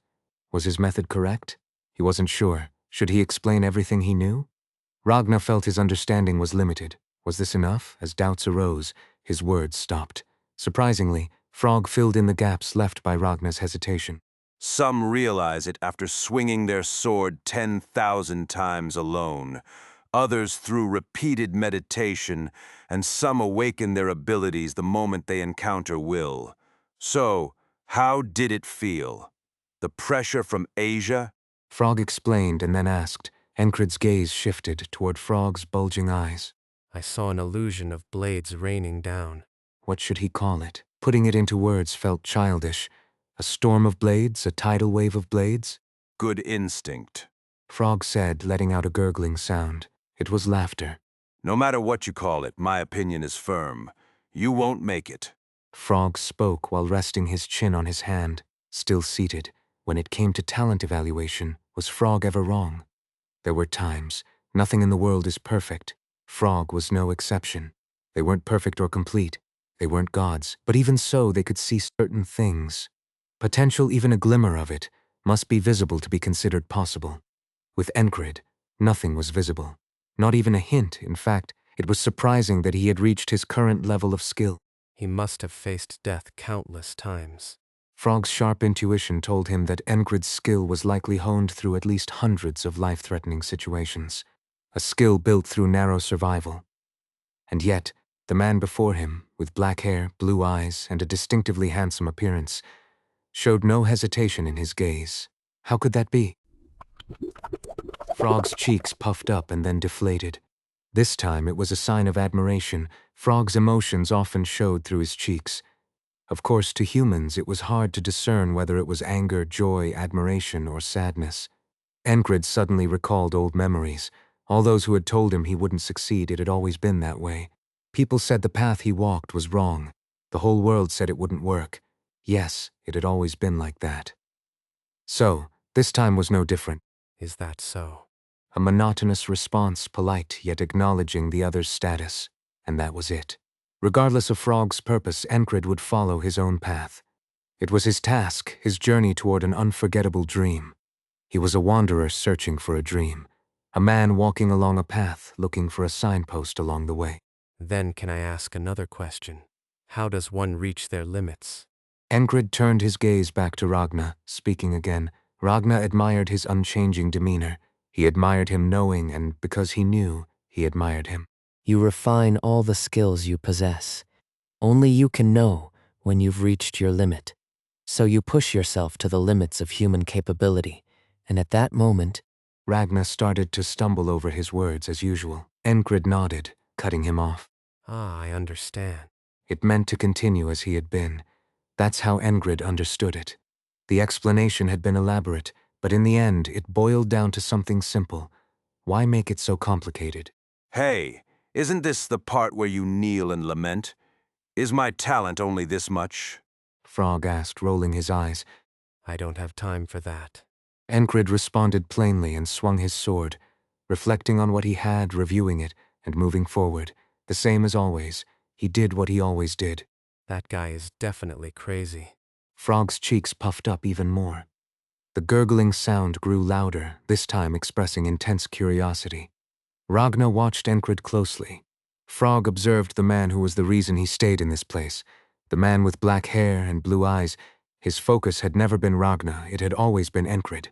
Was his method correct? He wasn't sure. Should he explain everything he knew? Ragnar felt his understanding was limited. Was this enough? As doubts arose, his words stopped. Surprisingly, Frog filled in the gaps left by Ragnar's hesitation. Some realize it after swinging their sword 10,000 times alone. Others through repeated meditation, and some awaken their abilities the moment they encounter will. So, how did it feel? The pressure from Asia? Frog explained and then asked. Enkrid's gaze shifted toward Frog's bulging eyes. I saw an illusion of blades raining down. What should he call it? Putting it into words felt childish. A storm of blades? A tidal wave of blades? Good instinct, Frog said, letting out a gurgling sound. It was laughter. No matter what you call it, my opinion is firm. You won't make it. Frog spoke while resting his chin on his hand, still seated. When it came to talent evaluation, was Frog ever wrong? There were times. Nothing in the world is perfect. Frog was no exception. They weren't perfect or complete. They weren't gods. But even so, they could see certain things. Potential, even a glimmer of it, must be visible to be considered possible. With Enkrid, nothing was visible. Not even a hint. In fact, it was surprising that he had reached his current level of skill. He must have faced death countless times. Frog's sharp intuition told him that Enkrid's skill was likely honed through at least hundreds of life-threatening situations. A skill built through narrow survival. And yet, the man before him, with black hair, blue eyes, and a distinctively handsome appearance, showed no hesitation in his gaze. How could that be? Frog's cheeks puffed up and then deflated. This time it was a sign of admiration. Frog's emotions often showed through his cheeks. Of course, to humans it was hard to discern whether it was anger, joy, admiration, or sadness. Enkrid suddenly recalled old memories. All those who had told him he wouldn't succeed, it had always been that way. People said the path he walked was wrong. The whole world said it wouldn't work. Yes, it had always been like that. So, this time was no different. Is that so? A monotonous response, polite yet acknowledging the other's status. And that was it. Regardless of Frog's purpose, Enkrid would follow his own path. It was his task, his journey toward an unforgettable dream. He was a wanderer searching for a dream, a man walking along a path looking for a signpost along the way. Then can I ask another question? How does one reach their limits? Enkrid turned his gaze back to Ragna, speaking again. Ragna admired his unchanging demeanor. He admired him knowing, and because he knew, he admired him. You refine all the skills you possess. Only you can know when you've reached your limit. So you push yourself to the limits of human capability, and at that moment, Ragna started to stumble over his words as usual. Enkrid nodded, cutting him off. Ah, I understand. It meant to continue as he had been. That's how Enkrid understood it. The explanation had been elaborate, but in the end it boiled down to something simple. Why make it so complicated? Hey, isn't this the part where you kneel and lament? Is my talent only this much? Frog asked, rolling his eyes. I don't have time for that. Enkrid responded plainly and swung his sword, reflecting on what he had, reviewing it, and moving forward. The same as always. He did what he always did. That guy is definitely crazy. Frog's cheeks puffed up even more. The gurgling sound grew louder, this time expressing intense curiosity. Ragna watched Enkrid closely. Frog observed the man who was the reason he stayed in this place, the man with black hair and blue eyes. His focus had never been Ragna, it had always been Enkrid.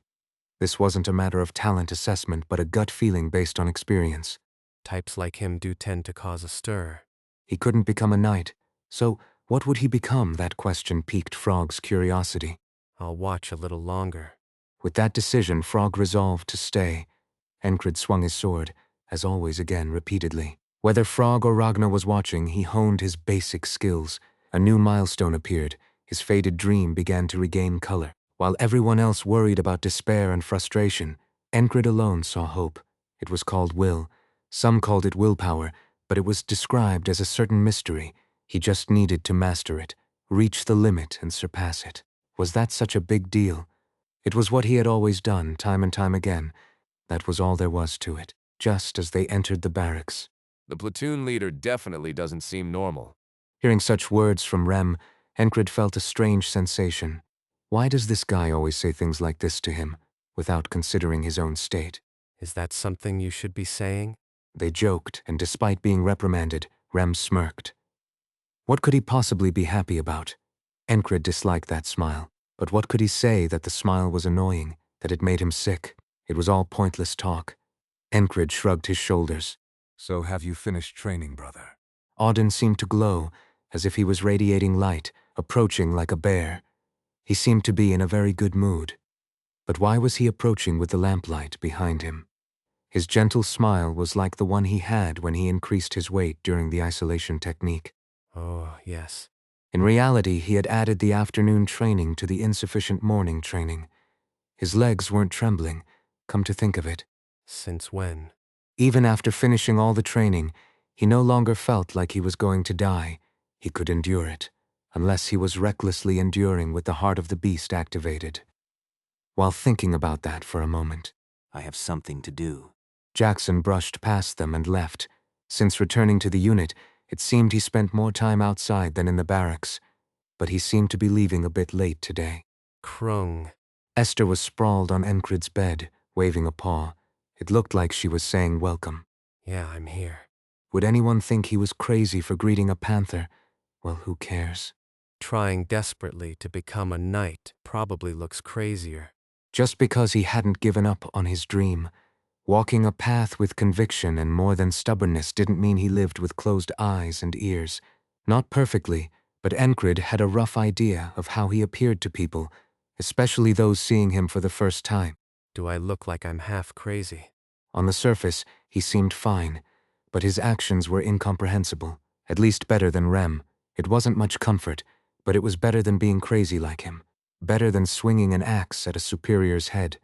This wasn't a matter of talent assessment, but a gut feeling based on experience. Types like him do tend to cause a stir. He couldn't become a knight, so what would he become? That question piqued Frog's curiosity. I'll watch a little longer. With that decision, Frog resolved to stay. Enkrid swung his sword, as always again, repeatedly. Whether Frog or Ragna was watching, he honed his basic skills. A new milestone appeared. His faded dream began to regain color. While everyone else worried about despair and frustration, Enkrid alone saw hope. It was called will. Some called it willpower, but it was described as a certain mystery. He just needed to master it, reach the limit and surpass it. Was that such a big deal? It was what he had always done, time and time again. That was all there was to it. Just as they entered the barracks. The platoon leader definitely doesn't seem normal. Hearing such words from Rem, Enkrid felt a strange sensation. Why does this guy always say things like this to him, without considering his own state? Is that something you should be saying? They joked, and despite being reprimanded, Rem smirked. What could he possibly be happy about? Enkrid disliked that smile. But what could he say that the smile was annoying, that it made him sick? It was all pointless talk. Enkrid shrugged his shoulders. So have you finished training, brother? Auden seemed to glow, as if he was radiating light, approaching like a bear. He seemed to be in a very good mood. But why was he approaching with the lamplight behind him? His gentle smile was like the one he had when he increased his weight during the isolation technique. Oh, yes. In reality, he had added the afternoon training to the insufficient morning training. His legs weren't trembling, come to think of it. Since when? Even after finishing all the training, he no longer felt like he was going to die. He could endure it, unless he was recklessly enduring with the heart of the beast activated. While thinking about that for a moment, I have something to do. Jackson brushed past them and left. Since returning to the unit, it seemed he spent more time outside than in the barracks, but he seemed to be leaving a bit late today. Krung. Esther was sprawled on Enkrid's bed, waving a paw. It looked like she was saying welcome. Yeah, I'm here. Would anyone think he was crazy for greeting a panther? Well, who cares? Trying desperately to become a knight probably looks crazier. Just because he hadn't given up on his dream. Walking a path with conviction and more than stubbornness didn't mean he lived with closed eyes and ears. Not perfectly, but Enkrid had a rough idea of how he appeared to people, especially those seeing him for the first time. Do I look like I'm half crazy? On the surface, he seemed fine, but his actions were incomprehensible, at least better than Rem. It wasn't much comfort, But it was better than being crazy like him, better than swinging an axe at a superior's head.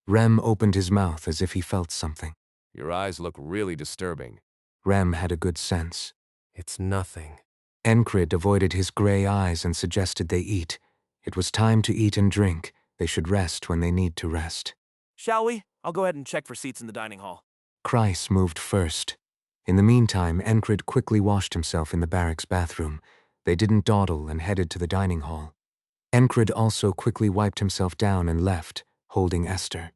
Rem opened his mouth as if he felt something. Your eyes look really disturbing. Rem had a good sense. It's nothing. Enkrid avoided his gray eyes and suggested they eat. It was time to eat and drink. They should rest when they need to rest. Shall we? I'll go ahead and check for seats in the dining hall. Kreis moved first. In the meantime, Enkrid quickly washed himself in the barracks bathroom. They didn't dawdle and headed to the dining hall. Enkrid also quickly wiped himself down and left, holding Esther.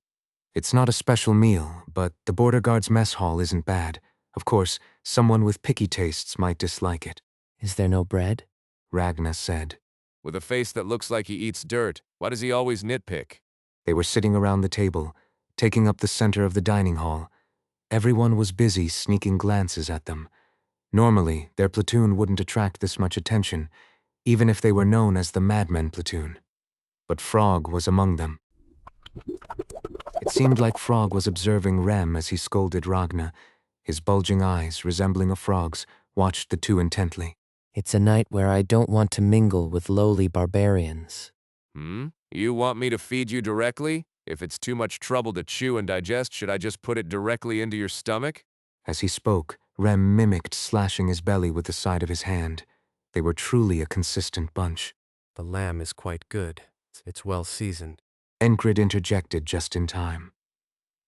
It's not a special meal, but the border guard's mess hall isn't bad. Of course, someone with picky tastes might dislike it. Is there no bread? Ragna said. With a face that looks like he eats dirt, why does he always nitpick? They were sitting around the table, taking up the center of the dining hall. Everyone was busy sneaking glances at them. Normally, their platoon wouldn't attract this much attention, even if they were known as the Madmen platoon. But Frog was among them. It seemed like Frog was observing Rem as he scolded Ragna. His bulging eyes, resembling a frog's, watched the two intently. It's a night where I don't want to mingle with lowly barbarians. You want me to feed you directly? If it's too much trouble to chew and digest, should I just put it directly into your stomach? As he spoke, Rem mimicked slashing his belly with the side of his hand. They were truly a consistent bunch. The lamb is quite good. It's well seasoned. Enkrid interjected just in time.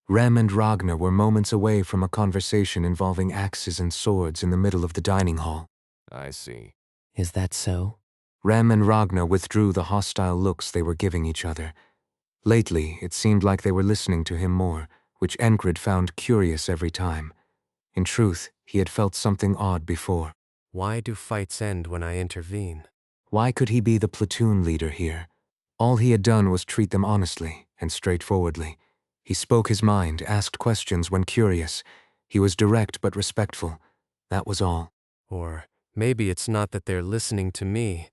Rem and Ragna were moments away from a conversation involving axes and swords in the middle of the dining hall. I see. Is that so? Rem and Ragna withdrew the hostile looks they were giving each other. Lately, it seemed like they were listening to him more, which Enkrid found curious every time. In truth, he had felt something odd before. Why do fights end when I intervene? Why could he be the platoon leader here? All he had done was treat them honestly and straightforwardly. He spoke his mind, asked questions when curious. He was direct but respectful. That was all. Or maybe it's not that they're listening to me,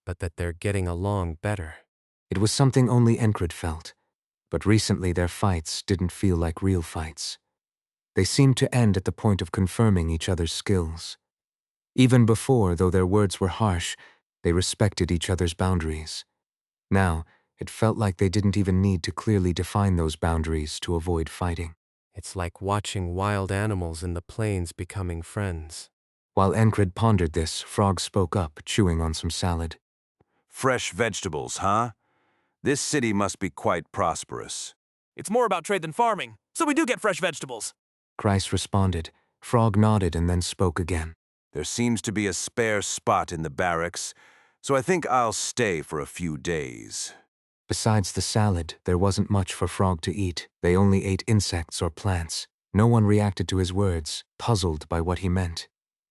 but that they're getting along better. It was something only Enkrid felt. But recently their fights didn't feel like real fights. They seemed to end at the point of confirming each other's skills. Even before, though their words were harsh, they respected each other's boundaries. Now, it felt like they didn't even need to clearly define those boundaries to avoid fighting. It's like watching wild animals in the plains becoming friends. While Enkrid pondered this, Frog spoke up, chewing on some salad. Fresh vegetables, huh? This city must be quite prosperous. It's more about trade than farming, so we do get fresh vegetables. Kreis responded. Frog nodded and then spoke again. There seems to be a spare spot in the barracks, so I think I'll stay for a few days. Besides the salad, there wasn't much for Frog to eat. They only ate insects or plants. No one reacted to his words, puzzled by what he meant.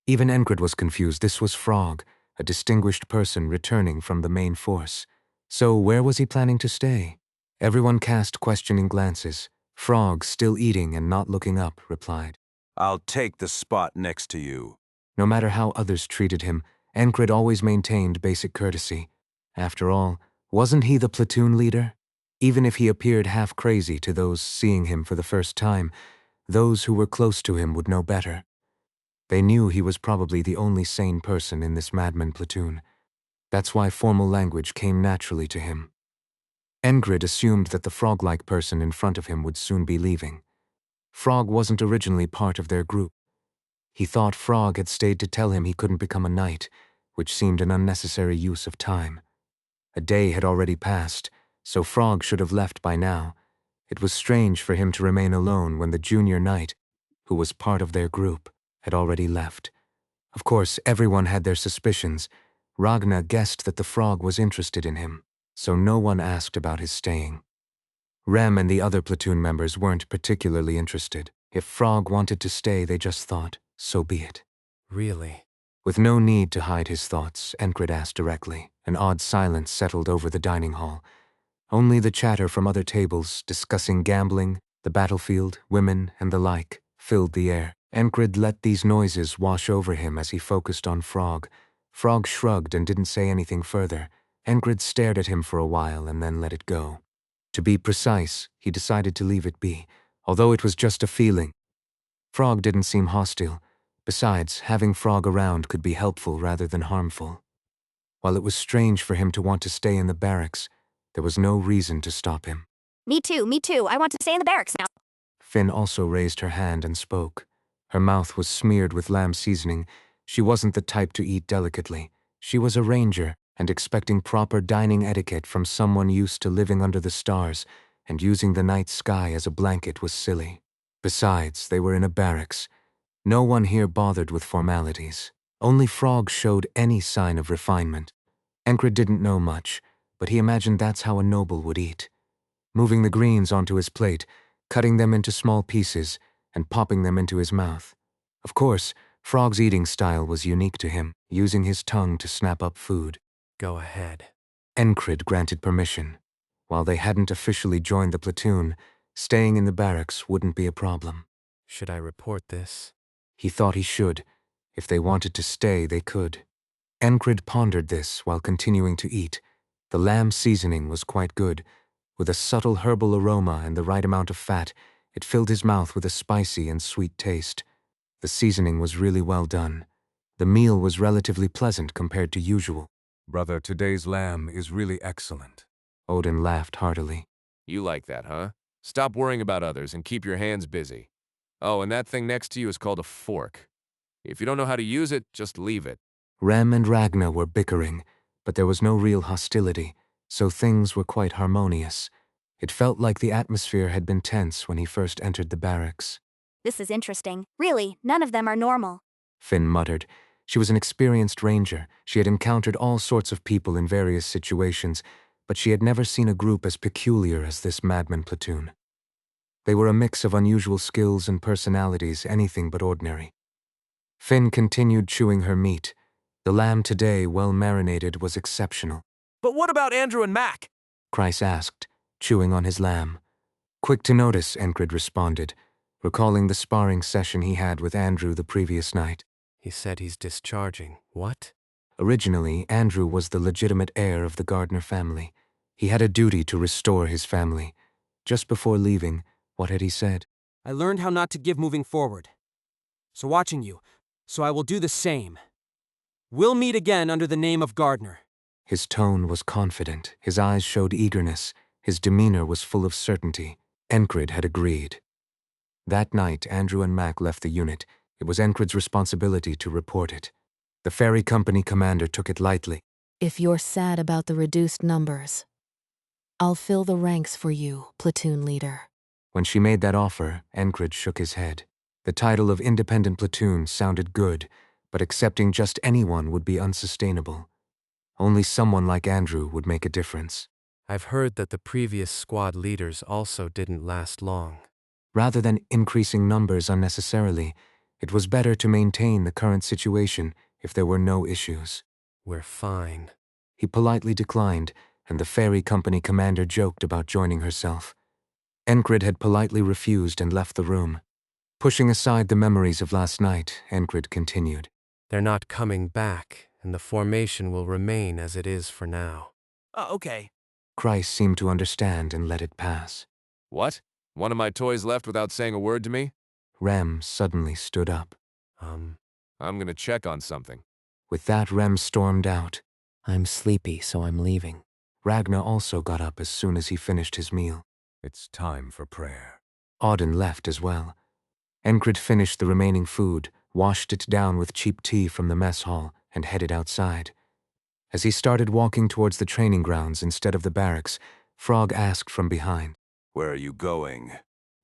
Even Enkrid was confused. This was Frog, a distinguished person returning from the main force. So where was he planning to stay? Everyone cast questioning glances. Frog, still eating and not looking up, replied, I'll take the spot next to you. No matter how others treated him, Enkrid always maintained basic courtesy. After all, wasn't he the platoon leader? Even if he appeared half crazy to those seeing him for the first time, those who were close to him would know better. They knew he was probably the only sane person in this madman platoon. That's why formal language came naturally to him. Enkrid assumed that the frog-like person in front of him would soon be leaving. Frog wasn't originally part of their group. He thought Frog had stayed to tell him he couldn't become a knight, which seemed an unnecessary use of time. A day had already passed, so Frog should have left by now. It was strange for him to remain alone when the junior knight, who was part of their group, had already left. Of course, everyone had their suspicions. Ragna guessed that the frog was interested in him, so no one asked about his staying. Rem and the other platoon members weren't particularly interested. If Frog wanted to stay, they just thought, so be it. Really? With no need to hide his thoughts, Enkrid asked directly. An odd silence settled over the dining hall. Only the chatter from other tables, discussing gambling, the battlefield, women, and the like, filled the air. Enkrid let these noises wash over him as he focused on Frog. Frog shrugged and didn't say anything further. Enkrid stared at him for a while and then let it go. To be precise, he decided to leave it be, although it was just a feeling. Frog didn't seem hostile. Besides, having Frog around could be helpful rather than harmful. While it was strange for him to want to stay in the barracks, there was no reason to stop him. Me too. I want to stay in the barracks now. Finn also raised her hand and spoke. Her mouth was smeared with lamb seasoning. She wasn't the type to eat delicately. She was a ranger, and expecting proper dining etiquette from someone used to living under the stars and using the night sky as a blanket was silly. Besides, they were in a barracks. No one here bothered with formalities. Only Frog showed any sign of refinement. Enkrid didn't know much, but he imagined that's how a noble would eat. Moving the greens onto his plate, cutting them into small pieces, and popping them into his mouth. Of course, Frog's eating style was unique to him, using his tongue to snap up food. Go ahead. Enkrid granted permission. While they hadn't officially joined the platoon, staying in the barracks wouldn't be a problem. Should I report this? He thought he should. If they wanted to stay, they could. Enkrid pondered this while continuing to eat. The lamb seasoning was quite good. With a subtle herbal aroma and the right amount of fat, it filled his mouth with a spicy and sweet taste. The seasoning was really well done. The meal was relatively pleasant compared to usual. Brother, today's lamb is really excellent. Odin laughed heartily. You like that, huh? Stop worrying about others and keep your hands busy. Oh, and that thing next to you is called a fork. If you don't know how to use it, just leave it. Rem and Ragna were bickering, but there was no real hostility, so things were quite harmonious. It felt like the atmosphere had been tense when he first entered the barracks. This is interesting. Really, none of them are normal. Finn muttered. She was an experienced ranger. She had encountered all sorts of people in various situations, but she had never seen a group as peculiar as this madman platoon. They were a mix of unusual skills and personalities, anything but ordinary. Finn continued chewing her meat. The lamb today, well marinated, was exceptional. But what about Andrew and Mac? Chryse asked, chewing on his lamb. Quick to notice, Enkrid responded, recalling the sparring session he had with Andrew the previous night. He said he's discharging. What? Originally, Andrew was the legitimate heir of the Gardner family. He had a duty to restore his family. Just before leaving, what had he said? I learned how not to give moving forward. So watching you, so I will do the same. We'll meet again under the name of Gardner. His tone was confident, his eyes showed eagerness, his demeanor was full of certainty. Enkrid had agreed. That night, Andrew and Mac left the unit. It was Enkrid's responsibility to report it. The ferry company commander took it lightly. If you're sad about the reduced numbers, I'll fill the ranks for you, platoon leader. When she made that offer, Enkrid shook his head. The title of independent platoon sounded good, but accepting just anyone would be unsustainable. Only someone like Andrew would make a difference. I've heard that the previous squad leaders also didn't last long. Rather than increasing numbers unnecessarily, it was better to maintain the current situation if there were no issues. We're fine. He politely declined, and the ferry company commander joked about joining herself. Enkrid had politely refused and left the room. Pushing aside the memories of last night, Enkrid continued. They're not coming back, and the formation will remain as it is for now. Okay. Chryse seemed to understand and let it pass. What? One of my toys left without saying a word to me? Rem suddenly stood up. I'm gonna check on something. With that, Rem stormed out. I'm sleepy, so I'm leaving. Ragna also got up as soon as he finished his meal. It's time for prayer. Auden left as well. Enkrid finished the remaining food, washed it down with cheap tea from the mess hall, and headed outside. As he started walking towards the training grounds instead of the barracks, Frog asked from behind. Where are you going?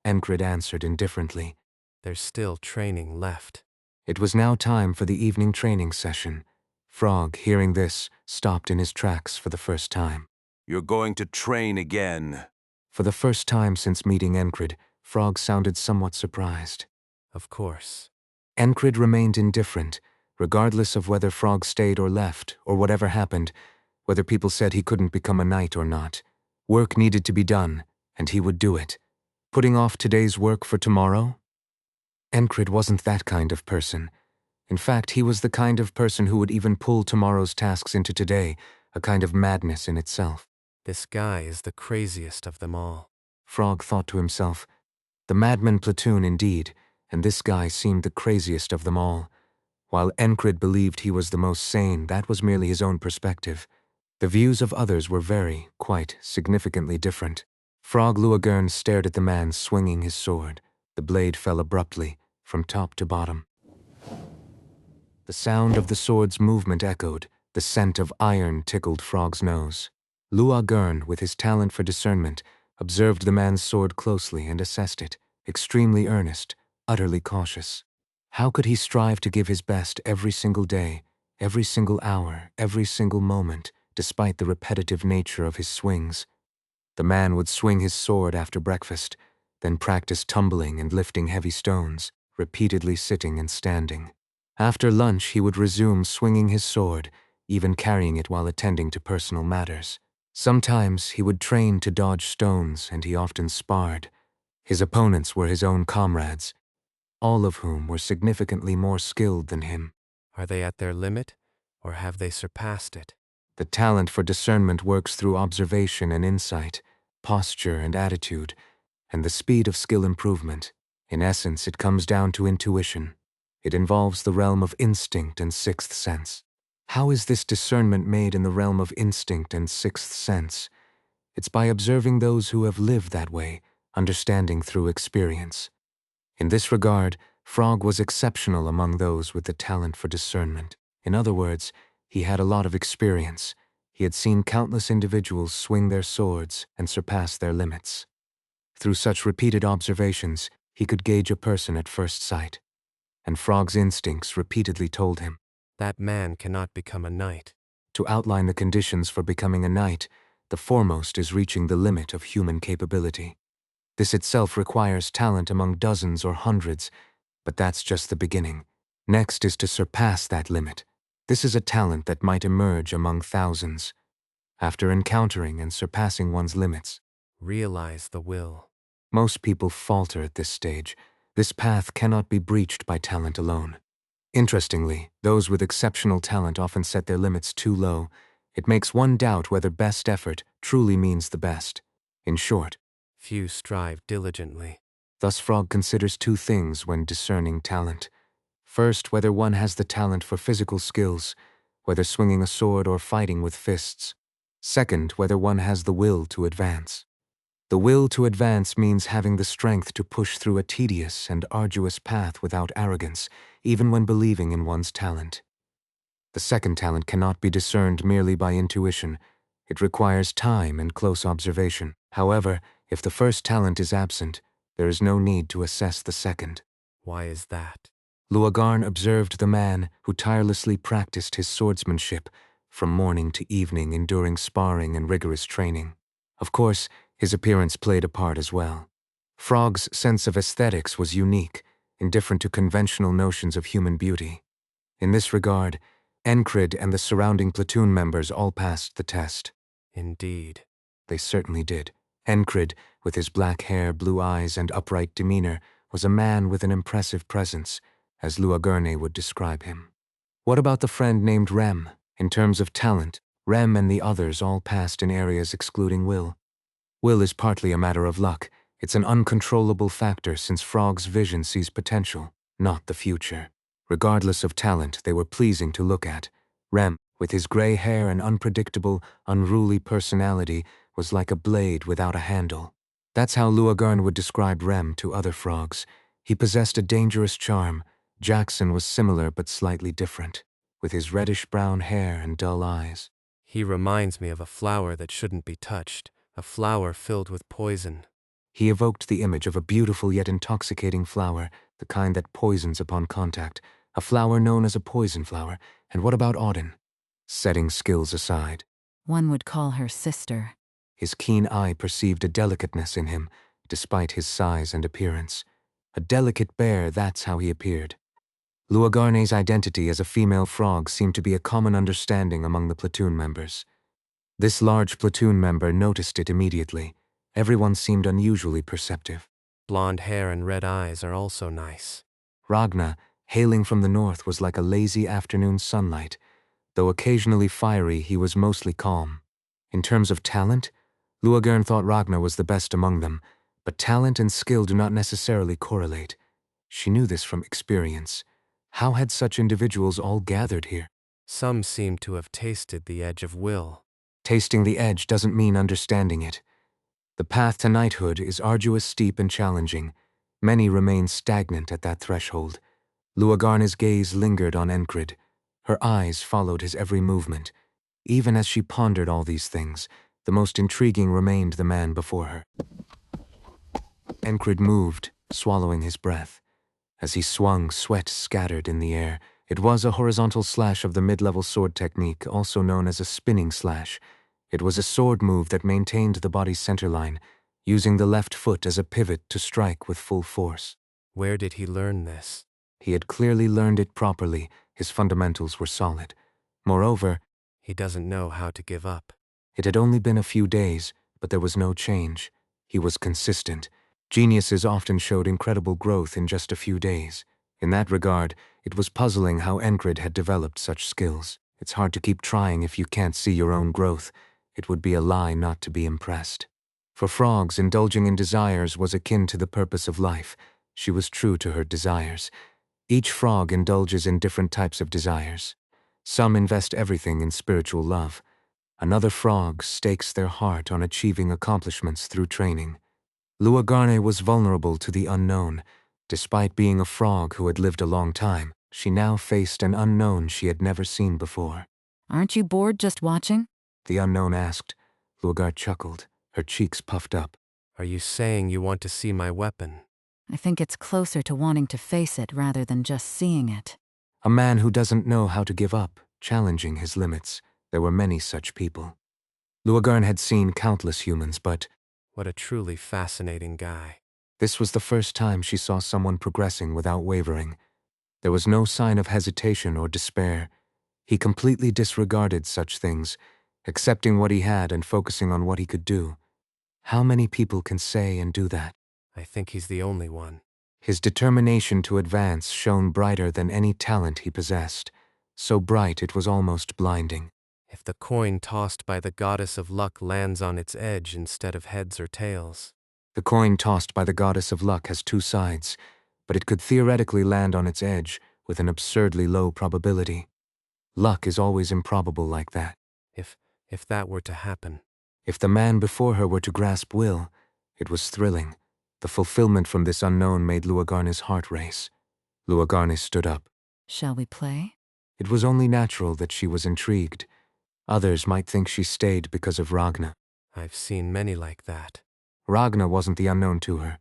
Enkrid answered indifferently. There's still training left. It was now time for the evening training session. Frog, hearing this, stopped in his tracks for the first time. You're going to train again. For the first time since meeting Enkrid, Frog sounded somewhat surprised. Of course. Enkrid remained indifferent, regardless of whether Frog stayed or left, or whatever happened, whether people said he couldn't become a knight or not. Work needed to be done, and he would do it. Putting off today's work for tomorrow? Enkrid wasn't that kind of person. In fact, he was the kind of person who would even pull tomorrow's tasks into today, a kind of madness in itself. This guy is the craziest of them all. Frog thought to himself. The madman platoon indeed, and this guy seemed the craziest of them all. While Enkrid believed he was the most sane, that was merely his own perspective. The views of others were quite significantly different. Frog Luagern stared at the man swinging his sword. The blade fell abruptly, from top to bottom. The sound of the sword's movement echoed. The scent of iron tickled Frog's nose. Luagern, with his talent for discernment, observed the man's sword closely and assessed it, extremely earnest, utterly cautious. How could he strive to give his best every single day, every single hour, every single moment, despite the repetitive nature of his swings? The man would swing his sword after breakfast, then practice tumbling and lifting heavy stones, repeatedly sitting and standing. After lunch, he would resume swinging his sword, even carrying it while attending to personal matters. Sometimes he would train to dodge stones, and he often sparred. His opponents were his own comrades, all of whom were significantly more skilled than him. Are they at their limit, or have they surpassed it? The talent for discernment works through observation and insight, posture and attitude, and the speed of skill improvement. In essence, it comes down to intuition. It involves the realm of instinct and sixth sense. How is this discernment made in the realm of instinct and sixth sense? It's by observing those who have lived that way, understanding through experience. In this regard, Frog was exceptional among those with the talent for discernment. In other words, he had a lot of experience. He had seen countless individuals swing their swords and surpass their limits. Through such repeated observations, he could gauge a person at first sight. And Frog's instincts repeatedly told him, that man cannot become a knight. To outline the conditions for becoming a knight, the foremost is reaching the limit of human capability. This itself requires talent among dozens or hundreds, but that's just the beginning. Next is to surpass that limit. This is a talent that might emerge among thousands. After encountering and surpassing one's limits, realize the will. Most people falter at this stage. This path cannot be breached by talent alone. Interestingly, those with exceptional talent often set their limits too low. It makes one doubt whether best effort truly means the best. In short, few strive diligently. Thus Frog considers two things when discerning talent. First, whether one has the talent for physical skills, whether swinging a sword or fighting with fists. Second, whether one has the will to advance. The will to advance means having the strength to push through a tedious and arduous path without arrogance, even when believing in one's talent. The second talent cannot be discerned merely by intuition. It requires time and close observation. However, if the first talent is absent, there is no need to assess the second. Why is that? Luagern observed the man who tirelessly practiced his swordsmanship from morning to evening, enduring sparring and rigorous training. Of course, his appearance played a part as well. Frog's sense of aesthetics was unique, indifferent to conventional notions of human beauty. In this regard, Enkrid and the surrounding platoon members all passed the test. Indeed. They certainly did. Enkrid, with his black hair, blue eyes, and upright demeanor, was a man with an impressive presence, as Luagern would describe him. What about the friend named Rem? In terms of talent, Rem and the others all passed in areas excluding will. Will is partly a matter of luck. It's an uncontrollable factor since Frog's vision sees potential, not the future. Regardless of talent, they were pleasing to look at. Rem, with his gray hair and unpredictable, unruly personality, was like a blade without a handle. That's how Luagern would describe Rem to other frogs. He possessed a dangerous charm. Jackson was similar but slightly different, with his reddish-brown hair and dull eyes. He reminds me of a flower that shouldn't be touched, a flower filled with poison. He evoked the image of a beautiful yet intoxicating flower, the kind that poisons upon contact, a flower known as a poison flower. And what about Auden? Setting skills aside, one would call her sister. His keen eye perceived a delicateness in him, despite his size and appearance. A delicate bear, that's how he appeared. Luagern's identity as a female frog seemed to be a common understanding among the platoon members. This large platoon member noticed it immediately. Everyone seemed unusually perceptive. Blonde hair and red eyes are also nice. Ragnar, hailing from the north, was like a lazy afternoon sunlight. Though occasionally fiery, he was mostly calm. In terms of talent, Luagern thought Ragnar was the best among them, but talent and skill do not necessarily correlate. She knew this from experience. How had such individuals all gathered here? Some seem to have tasted the edge of will. Tasting the edge doesn't mean understanding it. The path to knighthood is arduous, steep, and challenging. Many remain stagnant at that threshold. Luagarna's gaze lingered on Enkrid. Her eyes followed his every movement. Even as she pondered all these things, the most intriguing remained the man before her. Enkrid moved, swallowing his breath. As he swung, sweat scattered in the air. It was a horizontal slash of the mid-level sword technique, also known as a spinning slash. It was a sword move that maintained the body's centerline, using the left foot as a pivot to strike with full force. Where did he learn this? He had clearly learned it properly. His fundamentals were solid. Moreover, he doesn't know how to give up. It had only been a few days, but there was no change. He was consistent. Geniuses often showed incredible growth in just a few days. In that regard, it was puzzling how Enkrid had developed such skills. It's hard to keep trying if you can't see your own growth. It would be a lie not to be impressed. For frogs, indulging in desires was akin to the purpose of life. She was true to her desires. Each frog indulges in different types of desires. Some invest everything in spiritual love. Another frog stakes their heart on achieving accomplishments through training. Luagarne was vulnerable to the unknown. Despite being a frog who had lived a long time, she now faced an unknown she had never seen before. Aren't you bored just watching? The unknown asked. Luagar chuckled, her cheeks puffed up. Are you saying you want to see my weapon? I think it's closer to wanting to face it rather than just seeing it. A man who doesn't know how to give up, challenging his limits. There were many such people. Luagarn had seen countless humans, but what a truly fascinating guy. This was the first time she saw someone progressing without wavering. There was no sign of hesitation or despair. He completely disregarded such things, accepting what he had and focusing on what he could do. How many people can say and do that? I think he's the only one. His determination to advance shone brighter than any talent he possessed, so bright it was almost blinding. If the coin tossed by the goddess of luck lands on its edge instead of heads or tails. The coin tossed by the goddess of luck has two sides, but it could theoretically land on its edge with an absurdly low probability. Luck is always improbable like that. If that were to happen. If the man before her were to grasp will, it was thrilling. The fulfillment from this unknown made Luagarne's heart race. Luagarne stood up. Shall we play? It was only natural that she was intrigued. Others might think she stayed because of Ragna. I've seen many like that. Ragna wasn't the unknown to her.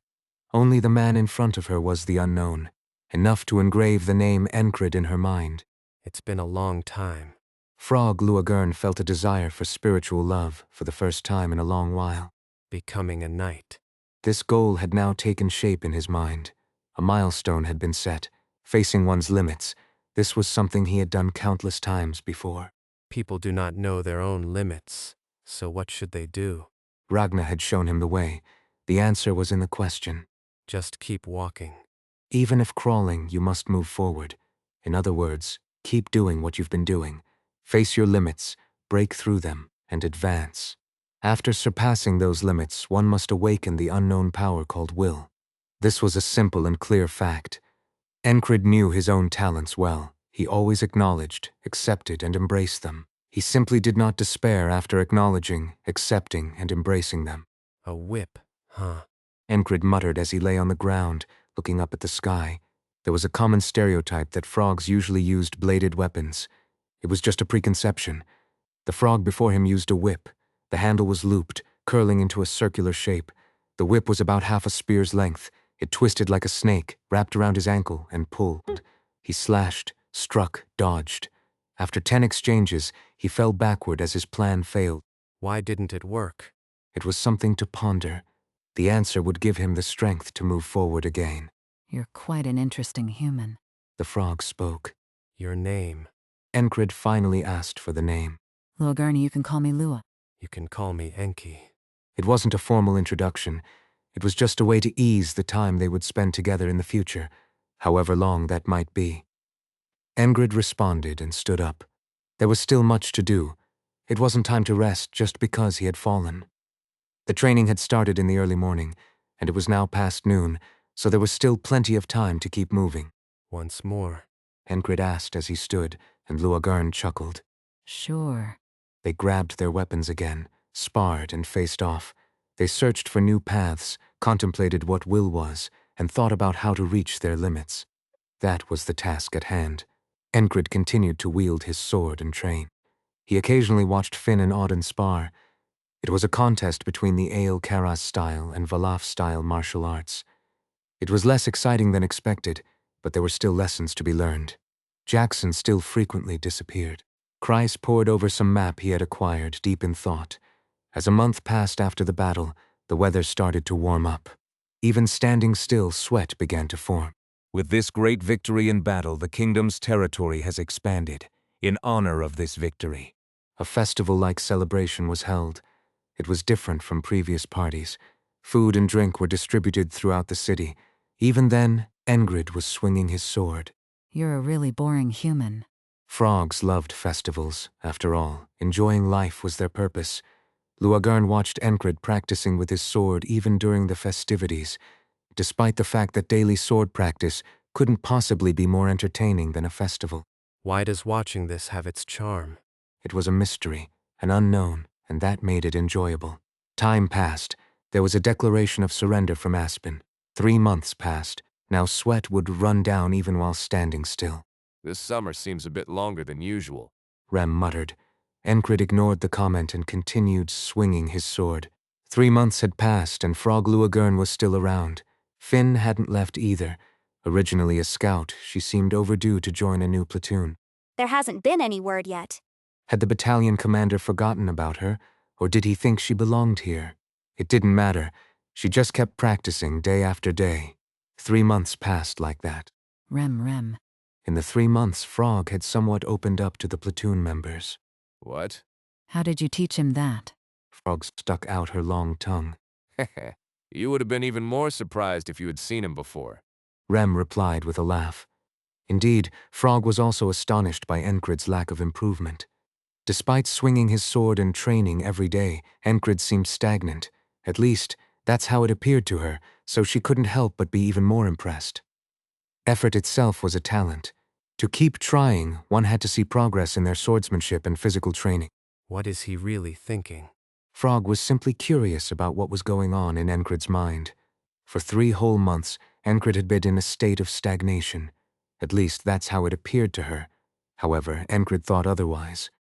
Only the man in front of her was the unknown, enough to engrave the name Enkrid in her mind. It's been a long time. Frog Luagarn felt a desire for spiritual love for the first time in a long while. Becoming a knight. This goal had now taken shape in his mind. A milestone had been set, facing one's limits. This was something he had done countless times before. People do not know their own limits, so what should they do? Ragna had shown him the way. The answer was in the question. Just keep walking. Even if crawling, you must move forward. In other words, keep doing what you've been doing. Face your limits, break through them, and advance. After surpassing those limits, one must awaken the unknown power called will. This was a simple and clear fact. Enkrid knew his own talents well. He always acknowledged, accepted, and embraced them. He simply did not despair after acknowledging, accepting, and embracing them. A whip, huh? Enkrid muttered as he lay on the ground, looking up at the sky. There was a common stereotype that frogs usually used bladed weapons. It was just a preconception. The frog before him used a whip. The handle was looped, curling into a circular shape. The whip was about half a spear's length. It twisted like a snake, wrapped around his ankle, and pulled. He slashed, struck, dodged. After 10 exchanges, he fell backward as his plan failed. Why didn't it work? It was something to ponder. The answer would give him the strength to move forward again. You're quite an interesting human. The frog spoke. Your name? Enkrid finally asked for the name. Luagarne, you can call me Lua. You can call me Enki. It wasn't a formal introduction. It was just a way to ease the time they would spend together in the future, however long that might be. Enkrid responded and stood up. There was still much to do. It wasn't time to rest just because he had fallen. The training had started in the early morning, and it was now past noon, so there was still plenty of time to keep moving. Once more. Enkrid asked as he stood, and Luagern chuckled. Sure. They grabbed their weapons again, sparred and faced off. They searched for new paths, contemplated what will was, and thought about how to reach their limits. That was the task at hand. Enkrid continued to wield his sword and train. He occasionally watched Finn and Auden spar. It was a contest between the Ael Karaz style and Valaf style martial arts. It was less exciting than expected, but there were still lessons to be learned. Jackson still frequently disappeared. Kreis pored over some map he had acquired, deep in thought. As a month passed after the battle, the weather started to warm up. Even standing still, sweat began to form. With this great victory in battle, the kingdom's territory has expanded, in honor of this victory. A festival-like celebration was held. It was different from previous parties. Food and drink were distributed throughout the city. Even then, Enkrid was swinging his sword. You're a really boring human. Frogs loved festivals, after all. Enjoying life was their purpose. Luagern watched Enkrid practicing with his sword even during the festivities, despite the fact that daily sword practice couldn't possibly be more entertaining than a festival. Why does watching this have its charm? It was a mystery, an unknown, and that made it enjoyable. Time passed. There was a declaration of surrender from Aspen. 3 months passed. Now sweat would run down even while standing still. This summer seems a bit longer than usual, Rem muttered. Enkrid ignored the comment and continued swinging his sword. 3 months had passed and Frog Luagern was still around. Finn hadn't left either. Originally a scout, she seemed overdue to join a new platoon. There hasn't been any word yet. Had the battalion commander forgotten about her, or did he think she belonged here? It didn't matter. She just kept practicing day after day. 3 months passed like that. Rem. In the 3 months, Frog had somewhat opened up to the platoon members. What? How did you teach him that? Frog stuck out her long tongue. You would have been even more surprised if you had seen him before. Rem replied with a laugh. Indeed, Frog was also astonished by Enkrid's lack of improvement. Despite swinging his sword and training every day, Enkrid seemed stagnant. At least, that's how it appeared to her, so she couldn't help but be even more impressed. Effort itself was a talent. To keep trying, one had to see progress in their swordsmanship and physical training. What is he really thinking? Frog was simply curious about what was going on in Enkrid's mind. For 3 whole months, Enkrid had been in a state of stagnation. At least that's how it appeared to her. However, Enkrid thought otherwise.